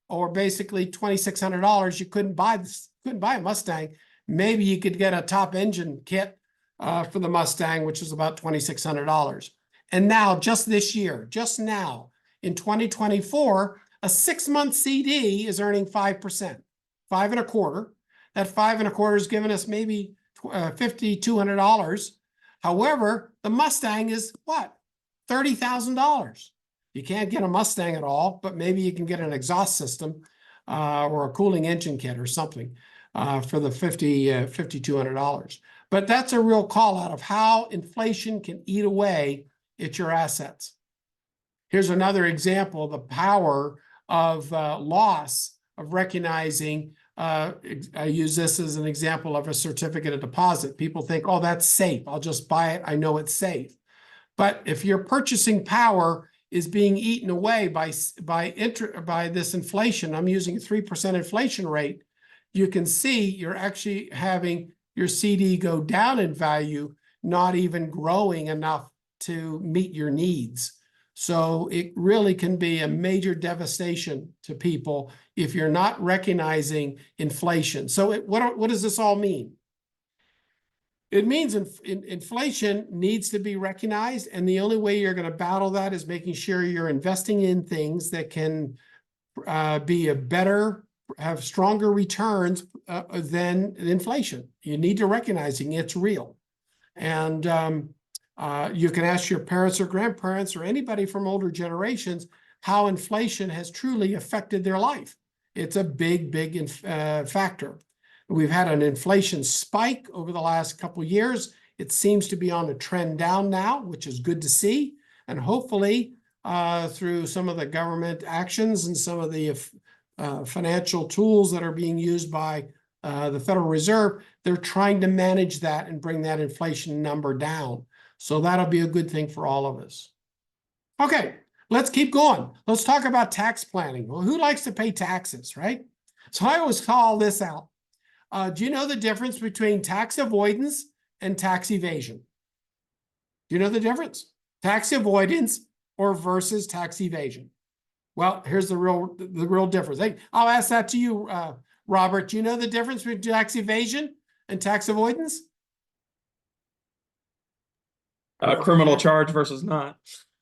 or basically $2,600. You couldn't buy a Mustang. Maybe you could get a top engine kit for the Mustang, which is about $2,600. And now, just this year, just now, in 2024, a 6-month CD is earning 5%, 5.25. That 5.25 is giving us maybe $5,200. However, the Mustang is what? $30,000. You can't get a Mustang at all, but maybe you can get an exhaust system or a cooling engine kit or something for the $5,200. But that's a real call out of how inflation can eat away at your assets. Here's another example of the power of loss, of recognizing. I use this as an example of a certificate of deposit. People think, oh, that's safe. I'll just buy it. I know it's safe. But if your purchasing power is being eaten away by this inflation, I'm using a 3% inflation rate, you can see you're actually having your CD go down in value, not even growing enough to meet your needs. So it really can be a major devastation to people if you're not recognizing inflation. So what does this all mean? It means inflation needs to be recognized, and the only way you're going to battle that is making sure you're investing in things that can be have stronger returns than inflation. You need to recognizing it's real. And you can ask your parents or grandparents or anybody from older generations how inflation has truly affected their life. It's a big factor. We've had an inflation spike over the last couple of years. It seems to be on a trend down now, which is good to see. And hopefully, through some of the government actions and some of the financial tools that are being used by the Federal Reserve, they're trying to manage that and bring that inflation number down. So that'll be a good thing for all of us. Okay, let's keep going. Let's talk about tax planning. Well, who likes to pay taxes, right? So I always call this out. Do you know the difference between tax avoidance and tax evasion? Do you know the difference? Tax avoidance versus tax evasion. Well, here's the real difference. I'll ask that to you, Robert. Do you know the difference between tax evasion and tax avoidance? Criminal charge versus not.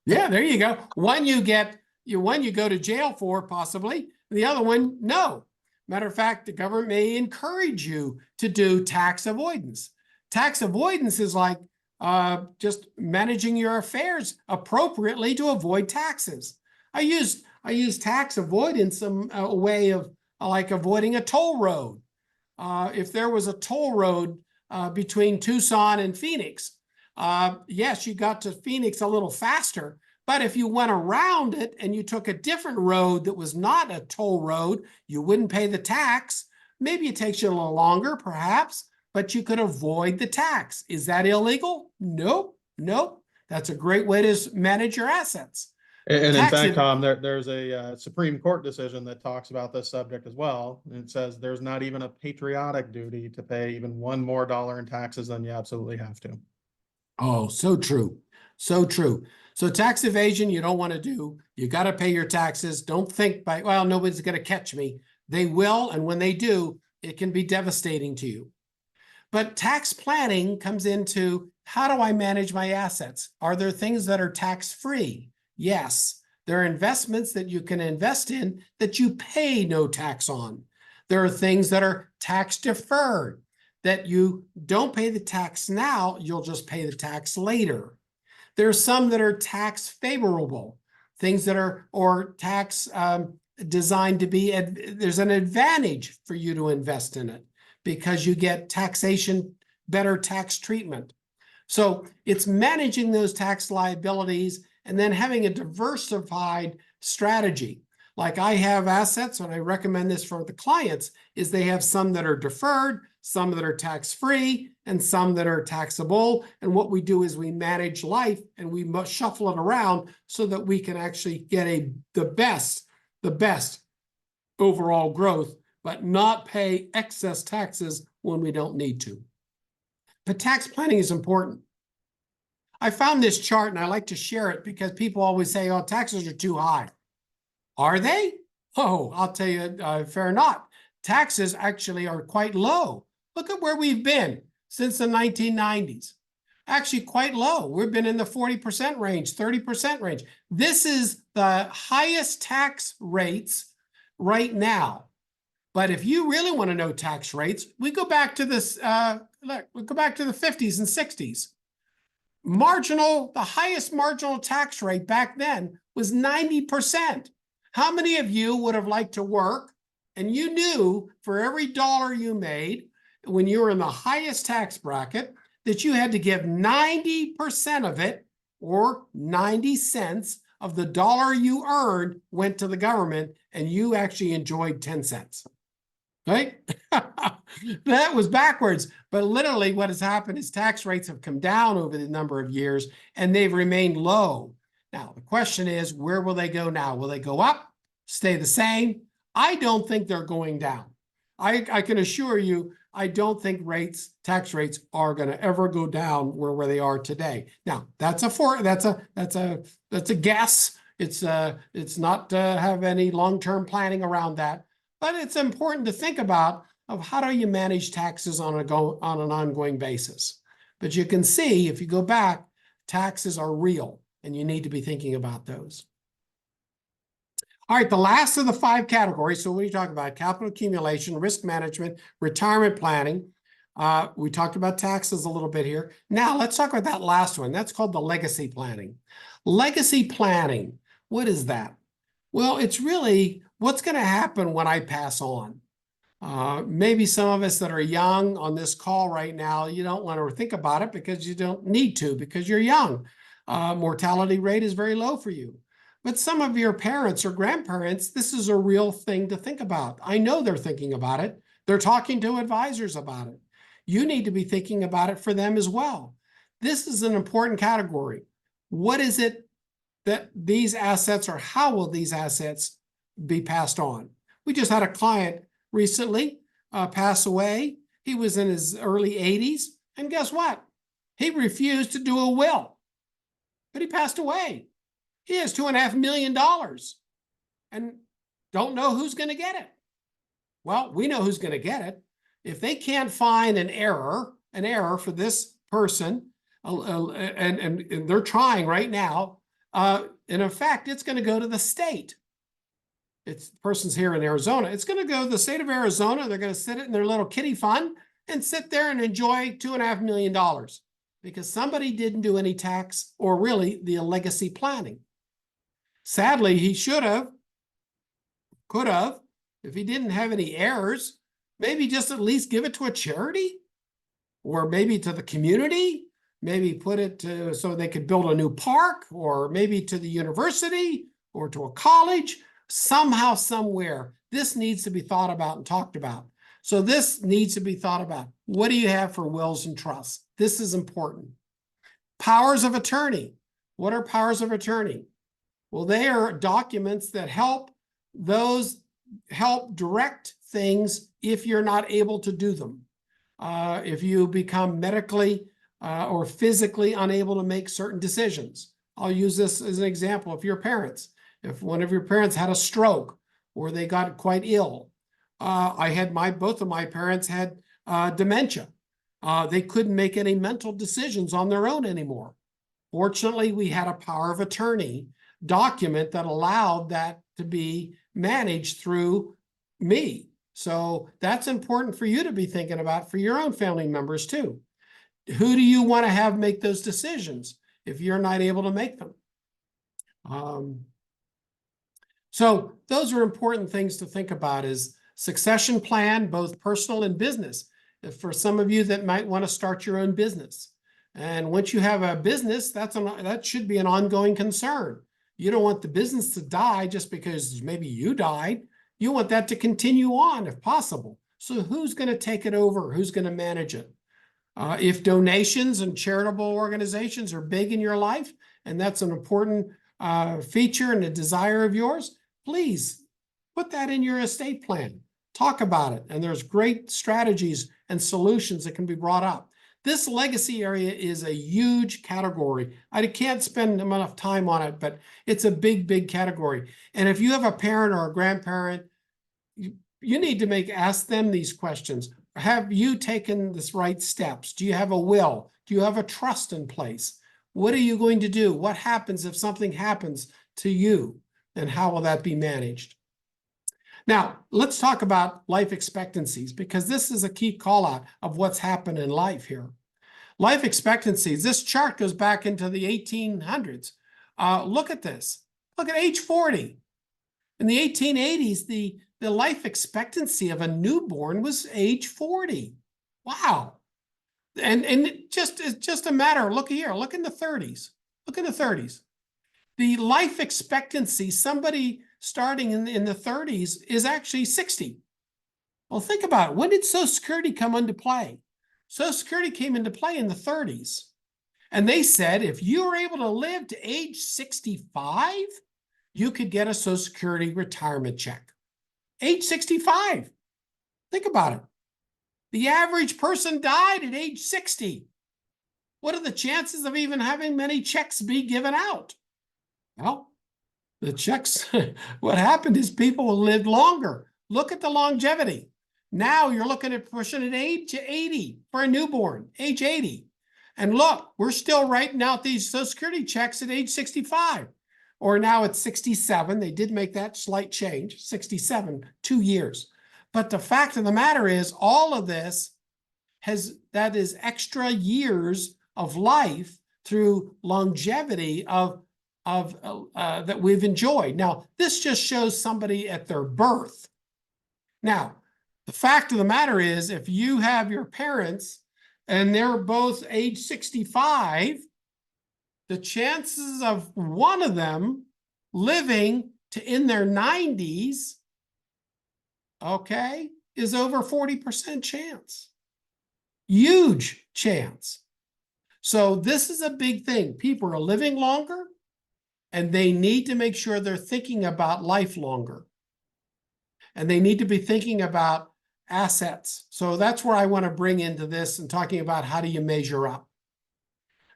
Yeah, there you go. One you go to jail for, possibly. The other one, no. Matter of fact, the government may encourage you to do tax avoidance. Tax avoidance is like just managing your affairs appropriately to avoid taxes. I use tax avoidance a way of like avoiding a toll road. If there was a toll road between Tucson and Phoenix, yes, you got to Phoenix a little faster, but if you went around it and you took a different road that was not a toll road, you wouldn't pay the tax. Maybe it takes you a little longer, perhaps, but you could avoid the tax. Is that illegal? Nope. That's a great way to manage your assets. And in fact, Tom, there's a Supreme Court decision that talks about this subject as well. And it says there's not even a patriotic duty to pay even one more dollar in taxes than you absolutely have to. Oh, so true. So true. So tax evasion, you don't want to do. You got to pay your taxes. Don't think well, nobody's going to catch me. They will. And when they do, it can be devastating to you. But tax planning comes into how do I manage my assets? Are there things that are tax-free? Yes. There are investments that you can invest in that you pay no tax on. There are things that are tax deferred that you don't pay the tax now, you'll just pay the tax later. There are some that are tax favorable, things that are or tax designed to be, there's an advantage for you to invest in it because you get taxation, better tax treatment. So it's managing those tax liabilities and then having a diversified strategy. Like I have assets, and I recommend this for the clients, is they have some that are deferred, some that are tax-free, and some that are taxable. And what we do is we manage life and we must shuffle it around so that we can actually get the best overall growth, but not pay excess taxes when we don't need to. But tax planning is important. I found this chart and I like to share it because people always say, oh, taxes are too high. Are they? Oh, I'll tell you, fair not. Taxes actually are quite low. Look at where we've been since the 1990s. Actually quite low. We've been in the 40% range, 30% range. This is the highest tax rates right now. But if you really want to know tax rates, we go back to this, we go back to the 50s and 60s. The highest marginal tax rate back then was 90%. How many of you would have liked to work and you knew for every dollar you made when you were in the highest tax bracket that you had to give 90% of it, or 90 cents of the dollar you earned went to the government and you actually enjoyed 10 cents? Right? That was backwards. But literally what has happened is tax rates have come down over the number of years and they've remained low. Now, the question is, where will they go now? Will they go up, stay the same? I don't think they're going down. I can assure you, I don't think tax rates are going to ever go down where they are today. Now, that's a guess. It's not to have any long-term planning around that. But it's important to think about of how do you manage taxes on an ongoing basis. But you can see, if you go back, taxes are real, and you need to be thinking about those. All right, the last of the 5 categories. So what are you talking about? Capital accumulation, risk management, retirement planning. We talked about taxes a little bit here. Now let's talk about that last one. That's called the legacy planning. Legacy planning, what is that? Well, it's really what's going to happen when I pass on. Maybe some of us that are young on this call right now, you don't want to think about it because you don't need to, because you're young. Mortality rate is very low for you. But some of your parents or grandparents, this is a real thing to think about. I know they're thinking about it. They're talking to advisors about it. You need to be thinking about it for them as well. This is an important category. What is it that these assets, or how will these assets be passed on? We just had a client recently pass away. He was in his early 80s. And guess what? He refused to do a will, but he passed away. He has $2.5 million and don't know who's going to get it. Well, we know who's going to get it. If they can't find an error for this person, and they're trying right now, and in fact, it's going to go to the state. The person's here in Arizona. It's going to go to the state of Arizona. They're going to sit it in their little kiddie fund and sit there and enjoy $2.5 million because somebody didn't do any tax or really the legacy planning. Sadly, he could have, if he didn't have any errors, maybe just at least give it to a charity or maybe to the community, maybe put it to so they could build a new park, or maybe to the university or to a college. Somehow, somewhere, this needs to be thought about and talked about. So this needs to be thought about. What do you have for wills and trusts? This is important. Powers of attorney. What are powers of attorney? Well, they are documents that help direct things if you're not able to do them. If you become medically or physically unable to make certain decisions. I'll use this as an example. If your parents, if one of your parents had a stroke or they got quite ill, both of my parents had dementia. They couldn't make any mental decisions on their own anymore. Fortunately, we had a power of attorney document that allowed that to be managed through me. So that's important for you to be thinking about for your own family members too. Who do you want to have make those decisions if you're not able to make them? So those are important things to think about, is succession plan, both personal and business. For some of you that might want to start your own business, And once you have a business, that should be an ongoing concern. You don't want the business to die just because maybe you died. You want that to continue on if possible. So who's going to take it over? Who's going to manage it? If donations and charitable organizations are big in your life, and that's an important feature and a desire of yours, please put that in your estate plan. Talk about it. And there's great strategies and solutions that can be brought up. This legacy area is a huge category. I can't spend enough time on it, but it's a big, big category. And if you have a parent or a grandparent, you need to ask them these questions. Have you taken the right steps? Do you have a will? Do you have a trust in place? What are you going to do? What happens if something happens to you? And how will that be managed? Now, let's talk about life expectancies, because this is a key call out of what's happened in life here. Life expectancies, this chart goes back into the 1800s. Look at this. Look at age 40. In the 1880s, the life expectancy of a newborn was age 40. Wow. And it's just a matter, look here, look in the 30s. Look in the 30s. The life expectancy, somebody starting in the 30s is actually 60. Well, think about it. When did Social Security come into play? Social Security came into play in the 30s. And they said if you were able to live to age 65, you could get a Social Security retirement check. Age 65. Think about it. The average person died at age 60. What are the chances of even having many checks be given out? Well, the checks, what happened is people lived longer. Look at the longevity. Now you're looking at pushing at age 80 for a newborn, age 80. And look, we're still writing out these Social Security checks at age 65. Or now it's 67. They did make that slight change, 67, 2 years. But the fact of the matter is all of this that is extra years of life through longevity that we've enjoyed. Now, this just shows somebody at their birth. Now, the fact of the matter is, if you have your parents and they're both age 65, the chances of one of them living to in their 90s, okay, is over 40% chance. Huge chance. So this is a big thing. People are living longer, and they need to make sure they're thinking about life longer. And they need to be thinking about assets. So that's where I want to bring into this and talking about how do you measure up.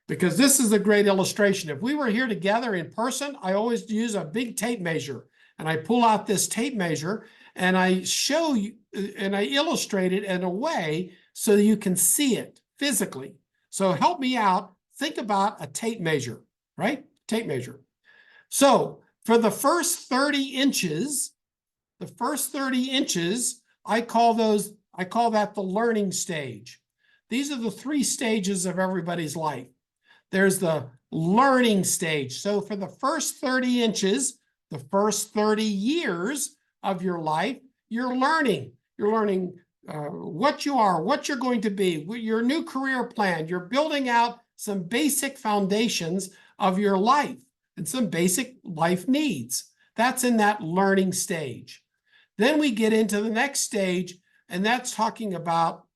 Because this is a great illustration. If we were here together in person, I always use a big tape measure. And I pull out this tape measure and I show you and I illustrate it in a way so you can see it physically. So help me out. Think about a tape measure, right? Tape measure. So for the first 30 inches, I call that the learning stage. These are the 3 stages of everybody's life. There's the learning stage. So for the first 30 inches, the first 30 years of your life, you're learning. You're learning what you are, what you're going to be, your new career plan. You're building out some basic foundations of your life and some basic life needs. That's in that learning stage. Then we get into the next stage, and that's talking about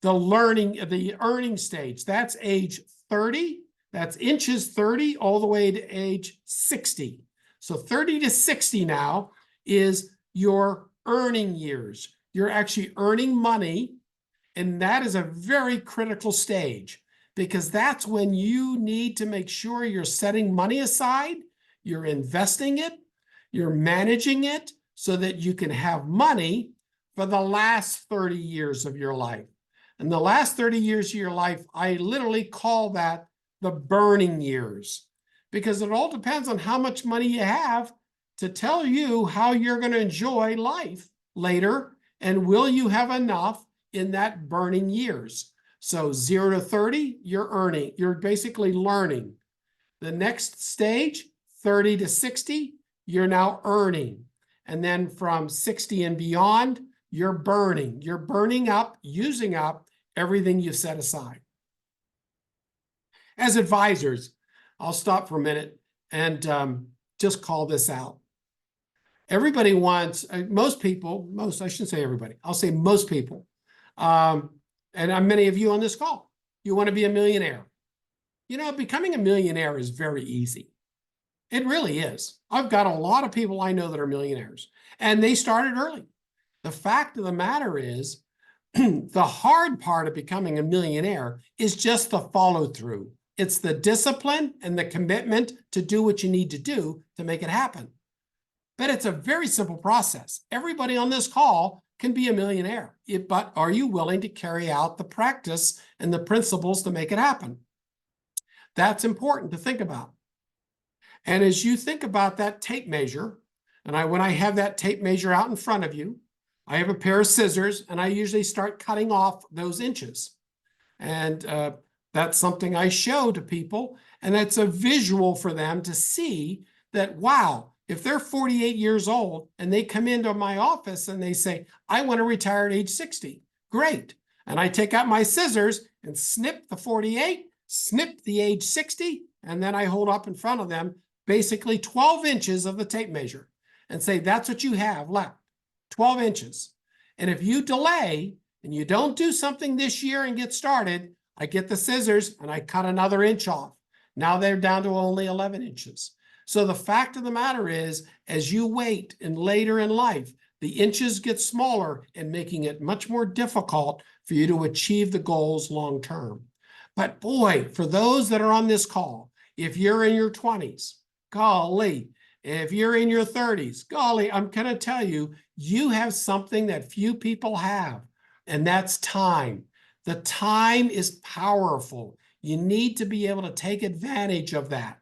the earning stage. That's age 30. That's inches 30 all the way to age 60. So 30 to 60 now is your earning years. You're actually earning money, and that is a very critical stage because that's when you need to make sure you're setting money aside, you're investing it, you're managing it so that you can have money for the last 30 years of your life. And the last 30 years of your life, I literally call that the burning years, because it all depends on how much money you have to tell you how you're going to enjoy life later, and will you have enough in that burning years. So 0 to 30, you're earning, you're basically learning. The next stage, 30 to 60, you're now earning. And then from 60 and beyond, you're burning. You're burning up, using up everything you set aside. As advisors, I'll stop for a minute and just call this out. Everybody wants, most people, I shouldn't say everybody, I'll say most people, and many of you on this call, you want to be a millionaire. You know, becoming a millionaire is very easy. It really is. I've got a lot of people I know that are millionaires, and they started early. The fact of the matter is, the hard part of becoming a millionaire is just the follow through. It's the discipline and the commitment to do what you need to do to make it happen. But it's a very simple process. Everybody on this call can be a millionaire, but are you willing to carry out the practice and the principles to make it happen? That's important to think about. And as you think about that tape measure, and when I have that tape measure out in front of you, I have a pair of scissors, and I usually start cutting off those inches. And that's something I show to people, and it's a visual for them to see that, wow, if they're 48 years old and they come into my office and they say, I want to retire at age 60, great. And I take out my scissors and snip the 48, snip the age 60, and then I hold up in front of them basically 12 inches of the tape measure and say, that's what you have left, 12 inches. And if you delay and you don't do something this year and get started, I get the scissors and I cut another inch off. Now they're down to only 11 inches. So the fact of the matter is, as you wait and later in life, the inches get smaller and making it much more difficult for you to achieve the goals long term. But boy, for those that are on this call, if you're in your 20s, golly, if you're in your 30s, golly, I'm going to tell you, you have something that few people have, and that's time. The time is powerful. You need to be able to take advantage of that.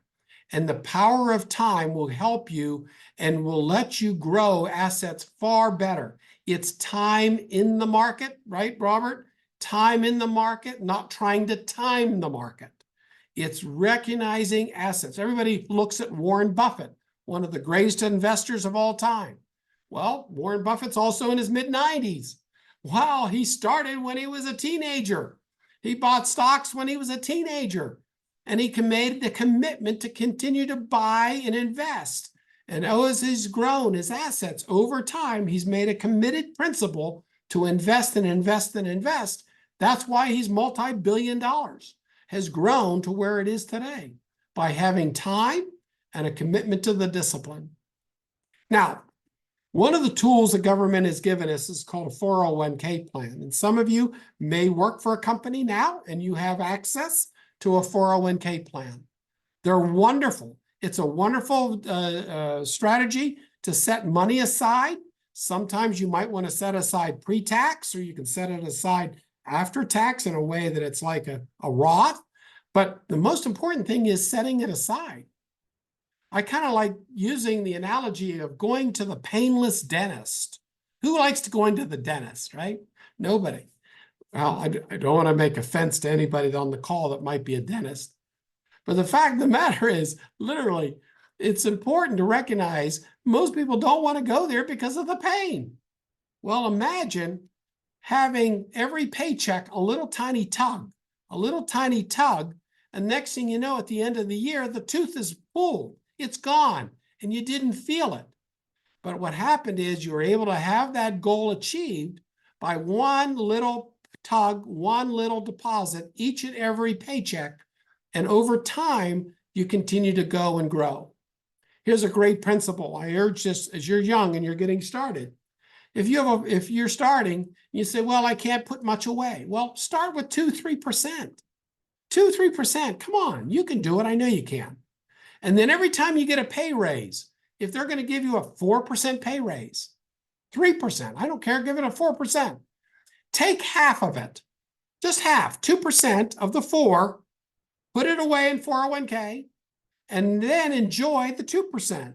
And the power of time will help you and will let you grow assets far better. It's time in the market, right, Robert? Time in the market, not trying to time the market. It's recognizing assets. Everybody looks at Warren Buffett, one of the greatest investors of all time. Well, Warren Buffett's also in his mid-90s. Wow, he started when he was a teenager. He bought stocks when he was a teenager. And he made the commitment to continue to buy and invest. And as he's grown his assets over time, he's made a committed principle to invest and invest and invest. That's why he's multi-billion dollars, has grown to where it is today by having time and a commitment to the discipline. Now, one of the tools the government has given us is called a 401k plan. And some of you may work for a company now and you have access to a 401k plan. They're wonderful. It's a wonderful strategy to set money aside. Sometimes you might want to set aside pre-tax, or you can set it aside after tax in a way that it's like a Roth. But the most important thing is setting it aside. I kind of like using the analogy of going to the painless dentist. Who likes to go into the dentist, right? Nobody. Well, I don't want to make offense to anybody on the call that might be a dentist. But the fact of the matter is, literally, it's important to recognize most people don't want to go there because of the pain. Well, imagine having every paycheck a little tiny tug, and next thing you know, at the end of the year, the tooth is pulled. It's gone, and you didn't feel it. But what happened is you were able to have that goal achieved by one little tug, one little deposit, each and every paycheck. And over time, you continue to go and grow. Here's a great principle. I urge this as you're young and you're getting started. If you're starting, you say, well, I can't put much away. Well, start with 2-3%. 2-3%. Come on, you can do it. I know you can. And then every time you get a pay raise, if they're going to give you a 4% pay raise, 3%, I don't care, give it a 4%. Take half of it, just half, 2% of the 4, put it away in 401k, and then enjoy the 2%.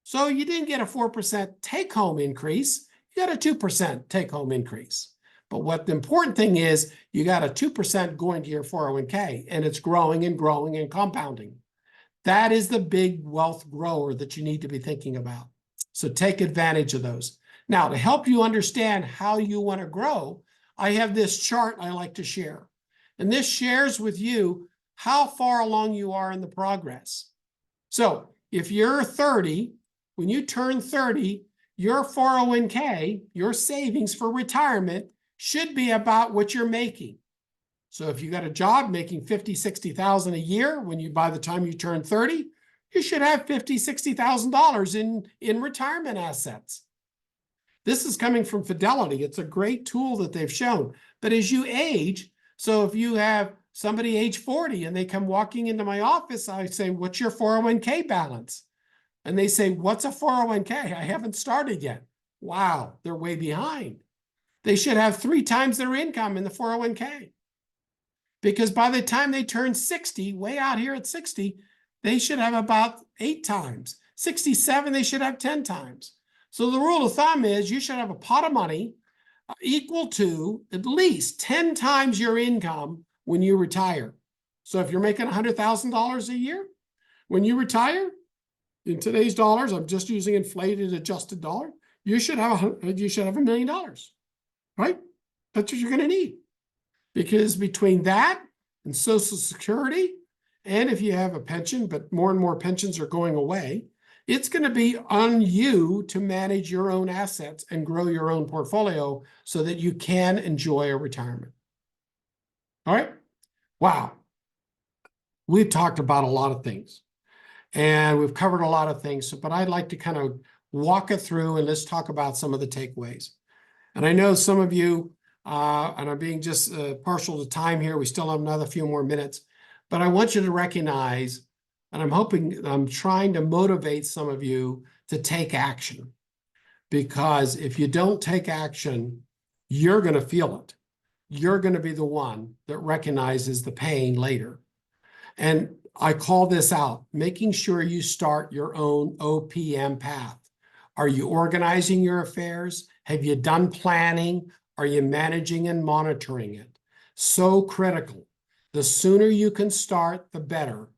So you didn't get a 4% take-home increase, you got a 2% take-home increase. But what the important thing is, you got a 2% going to your 401k, and it's growing and growing and compounding. That is the big wealth grower that you need to be thinking about. So take advantage of those. Now, to help you understand how you want to grow, I have this chart I like to share. And this shares with you how far along you are in the progress. So if you're 30, when you turn 30, your 401k, your savings for retirement should be about what you're making. So if you got a job making 50, 60,000 a year, by the time you turn 30, you should have $50, $60,000 in retirement assets. This is coming from Fidelity. It's a great tool that they've shown. But as you age, so if you have somebody age 40 and they come walking into my office, I say, what's your 401k balance? And they say, what's a 401k? I haven't started yet. Wow, they're way behind. They should have 3 times their income in the 401k. Because by the time they turn 60, way out here at 60, they should have about 8 times. 67, they should have 10 times. So the rule of thumb is you should have a pot of money equal to at least 10 times your income when you retire. So if you're making $100,000 a year, when you retire, in today's dollars, I'm just using inflated adjusted dollar, you should have $1 million, right? That's what you're going to need. Because between that and Social Security, and if you have a pension, but more and more pensions are going away, it's going to be on you to manage your own assets and grow your own portfolio so that you can enjoy a retirement. All right? Wow. We've talked about a lot of things and we've covered a lot of things, but I'd like to kind of walk it through and let's talk about some of the takeaways. And I know some of you, and I'm being just partial to time here. We still have another few more minutes, but I want you to recognize, and I'm trying to motivate some of you to take action, because if you don't take action, you're going to feel it. You're going to be the one that recognizes the pain later. And I call this out, making sure you start your own OPM path. Are you organizing your affairs? Have you done planning? Are you managing and monitoring it? So critical. The sooner you can start, the better.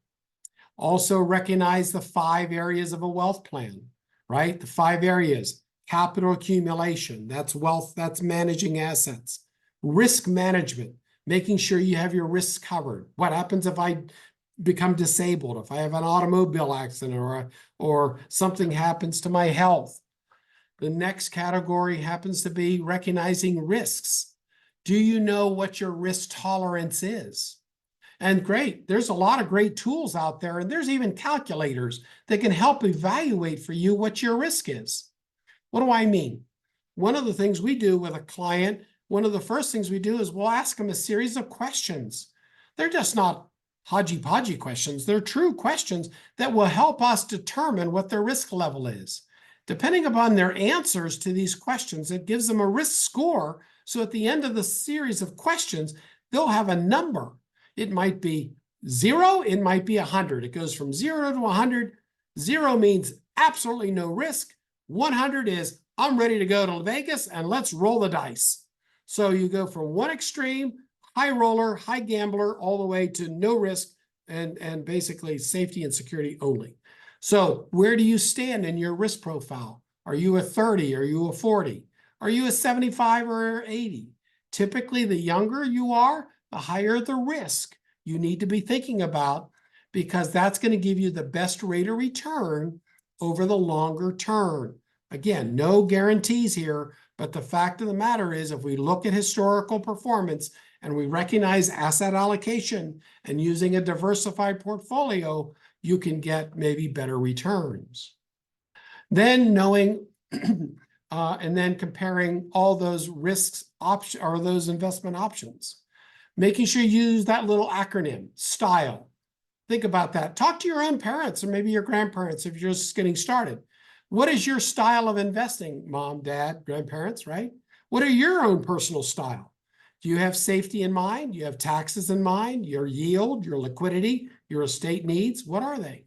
Also recognize the 5 areas of a wealth plan, right? The 5 areas: capital accumulation, that's wealth, that's managing assets. Risk management, making sure you have your risks covered. What happens if I become disabled, if I have an automobile accident or something happens to my health? The next category happens to be recognizing risks. Do you know what your risk tolerance is? And great, there's a lot of great tools out there, and there's even calculators that can help evaluate for you what your risk is. What do I mean? One of the things we do with a client, one of the first things we do is we'll ask them a series of questions. They're just not hodgy-podgy questions. They're true questions that will help us determine what their risk level is. Depending upon their answers to these questions, it gives them a risk score. So at the end of the series of questions, they'll have a number. It might be 0, it might be 100. It goes from 0 to 100. 0 means absolutely no risk. 100 is, I'm ready to go to Vegas and let's roll the dice. So you go from one extreme, high roller, high gambler, all the way to no risk and basically safety and security only. So where do you stand in your risk profile? Are you a 30? Are you a 40? Are you a 75 or 80? Typically, the younger you are, the higher the risk you need to be thinking about, because that's going to give you the best rate of return over the longer term. Again, no guarantees here, but the fact of the matter is, if we look at historical performance and we recognize asset allocation and using a diversified portfolio, you can get maybe better returns. Then knowing and then comparing all those risks or those investment options. Making sure you use that little acronym, STYLE. Think about that. Talk to your own parents or maybe your grandparents if you're just getting started. What is your style of investing, mom, dad, grandparents, right? What are your own personal style? Do you have safety in mind? Do you have taxes in mind? Your yield, your liquidity, your estate needs? What are they?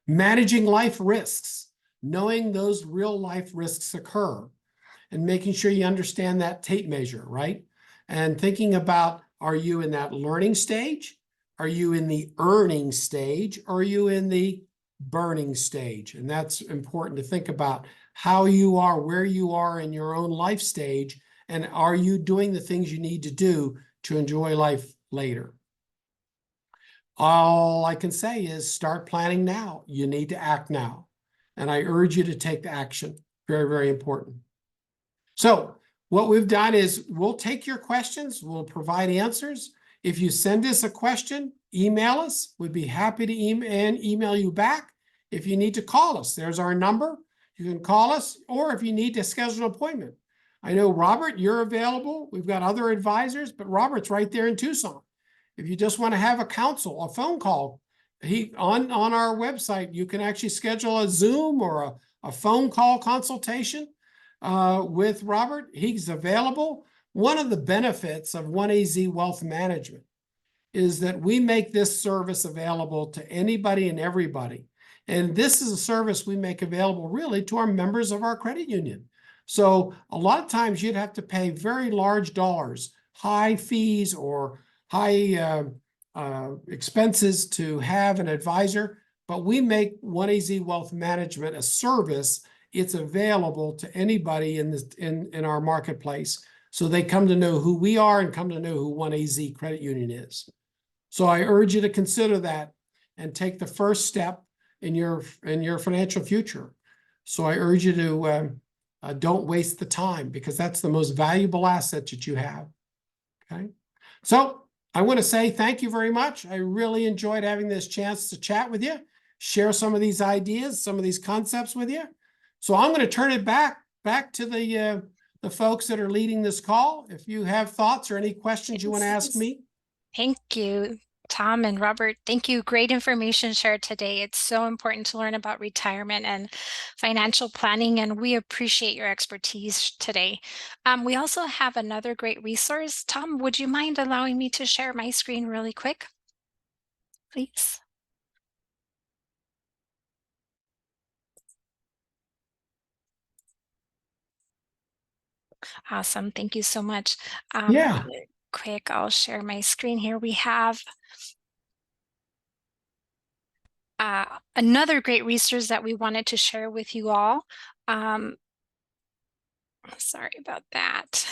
Managing life risks, knowing those real life risks occur and making sure you understand that tape measure, right? And thinking about, are you in that learning stage? Are you in the earning stage? Or are you in the burning stage? And that's important to think about how you are, where you are in your own life stage, and are you doing the things you need to do to enjoy life later? All I can say is start planning now. You need to act now. And I urge you to take the action. Very, very important. So what we've done is we'll take your questions. We'll provide answers. If you send us a question, email us. We'd be happy to email you back. If you need to call us, there's our number. You can call us, or if you need to schedule an appointment. I know, Robert, you're available. We've got other advisors, but Robert's right there in Tucson. If you just want to have a counsel, a phone call, on our website, you can actually schedule a Zoom or a phone call consultation with Robert. He's available. One of the benefits of OneAZ Wealth Management is that we make this service available to anybody and everybody. And this is a service we make available really to our members of our credit union. So a lot of times you'd have to pay very large dollars, high fees or high expenses to have an advisor, but we make OneAZ Wealth Management a service. It's available to anybody in our marketplace. So they come to know who we are and come to know who OneAZ Credit Union is. So I urge you to consider that and take the first step in your financial future. So I urge you to don't waste the time, because that's the most valuable asset that you have. Okay. So I want to say thank you very much. I really enjoyed having this chance to chat with you, share some of these ideas, some of these concepts with you. So I'm going to turn it back to the folks that are leading this call. If you have thoughts or any questions you want to ask me. Thank you, Tom and Robert. Thank you. Great information shared today. It's so important to learn about retirement and financial planning, and we appreciate your expertise today. We also have another great resource. Tom, would you mind allowing me to share my screen really quick, please? Awesome. Thank you so much. Yeah. Quick, I'll share my screen here. We have another great resource that we wanted to share with you all. Sorry about that.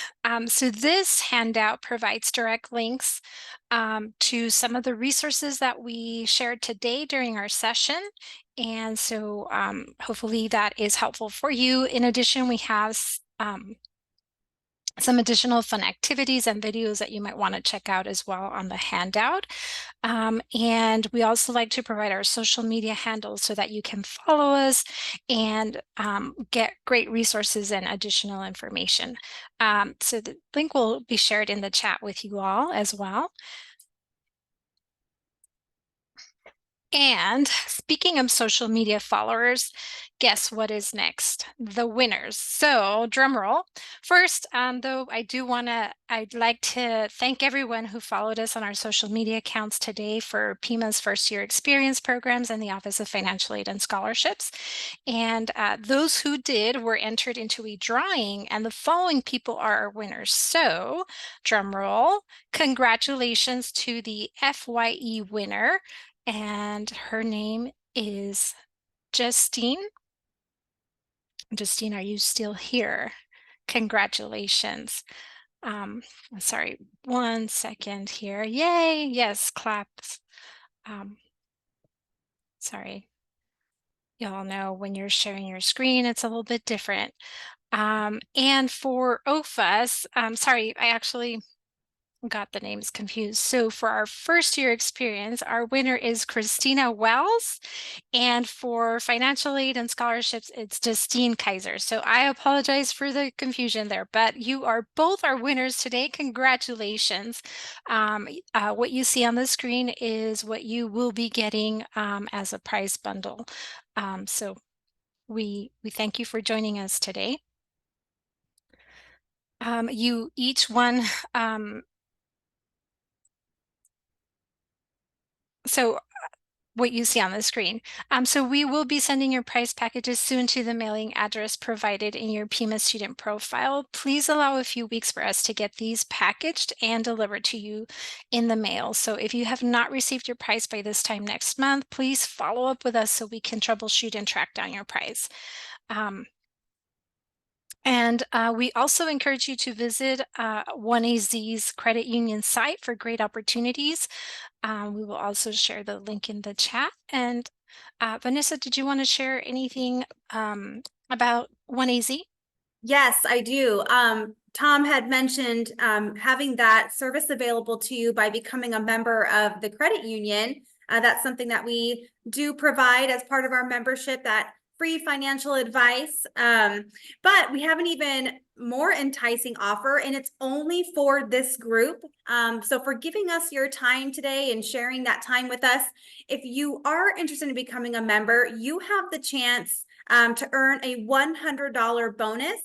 So this handout provides direct links to some of the resources that we shared today during our session. And so hopefully that is helpful for you. In addition, we have some additional fun activities and videos that you might want to check out as well on the handout. And we also like to provide our social media handles so that you can follow us and get great resources and additional information. So the link will be shared in the chat with you all as well. And speaking of social media followers, guess what is next? The winners. So drum roll. First, though, I'd like to thank everyone who followed us on our social media accounts today for Pima's first year experience programs and the Office of Financial Aid and Scholarships. And those who did were entered into a drawing, and the following people are our winners. So drum roll, congratulations to the FYE winner. And her name is Justine. Justine, are you still here? Congratulations. Sorry, 1 second here. Yay, yes, claps. Sorry. Y'all know when you're sharing your screen, it's a little bit different. And for OFUS, sorry, I actually got the names confused. So for our first year experience, our winner is Christina Wells. And for financial aid and scholarships, it's Justine Kaiser. So I apologize for the confusion there, but you are both our winners today. Congratulations. What you see on the screen is what you will be getting as a prize bundle. So we thank you for joining us today. You each won so what you see on the screen. So we will be sending your prize packages soon to the mailing address provided in your Pima student profile. Please allow a few weeks for us to get these packaged and delivered to you in the mail. So if you have not received your prize by this time next month, please follow up with us so we can troubleshoot and track down your prize. And we also encourage you to visit OneAZ's credit union site for great opportunities. We will also share the link in the chat. And Vanessa, did you want to share anything about OneAZ? Yes, I do. Tom had mentioned having that service available to you by becoming a member of the credit union. That's something that we do provide as part of our membership, that free financial advice. But we have an even more enticing offer, and it's only for this group. So for giving us your time today and sharing that time with us, if you are interested in becoming a member, you have the chance to earn a $100 bonus.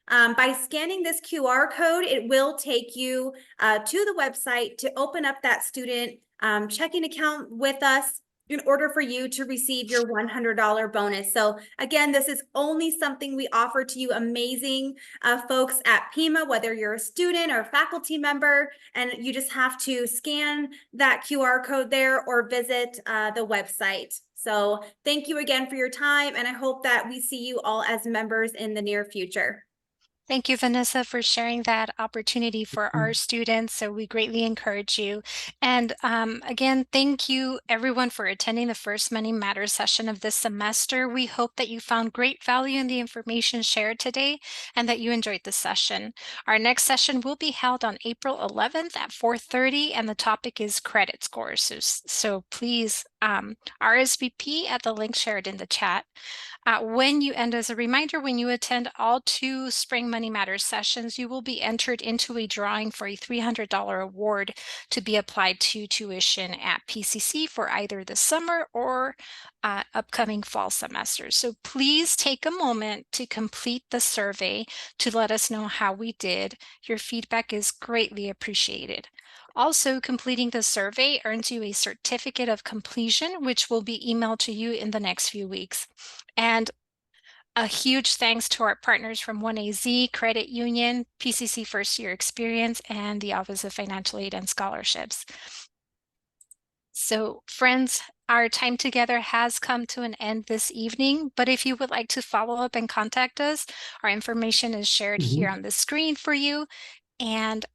By scanning this QR code, it will take you to the website to open up that student checking account with us in order for you to receive your $100 bonus. So again, this is only something we offer to you amazing folks at Pima, whether you're a student or faculty member, and you just have to scan that QR code there or visit the website. So thank you again for your time, and I hope that we see you all as members in the near future. Thank you, Vanessa, for sharing that opportunity for our students. So we greatly encourage you. And again, thank you everyone for attending the first Money Matters session of this semester. We hope that you found great value in the information shared today and that you enjoyed the session. Our next session will be held on April 11th at 4:30, and the topic is credit scores. So please RSVP at the link shared in the chat. And as a reminder, when you attend all 2 Spring Money Matters sessions, you will be entered into a drawing for a $300 award to be applied to tuition at PCC for either the summer or upcoming fall semesters. So please take a moment to complete the survey to let us know how we did. Your feedback is greatly appreciated. Also, completing the survey earns you a certificate of completion, which will be emailed to you in the next few weeks. And a huge thanks to our partners from OneAZ, Credit Union, PCC First Year Experience, and the Office of Financial Aid and Scholarships. So friends, our time together has come to an end this evening, but if you would like to follow up and contact us, our information is shared here on the screen for you. And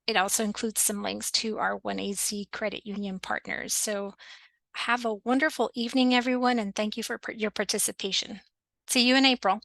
it also includes some links to our OneAZ Credit Union partners. So have a wonderful evening, everyone, and thank you for your participation. See you in April.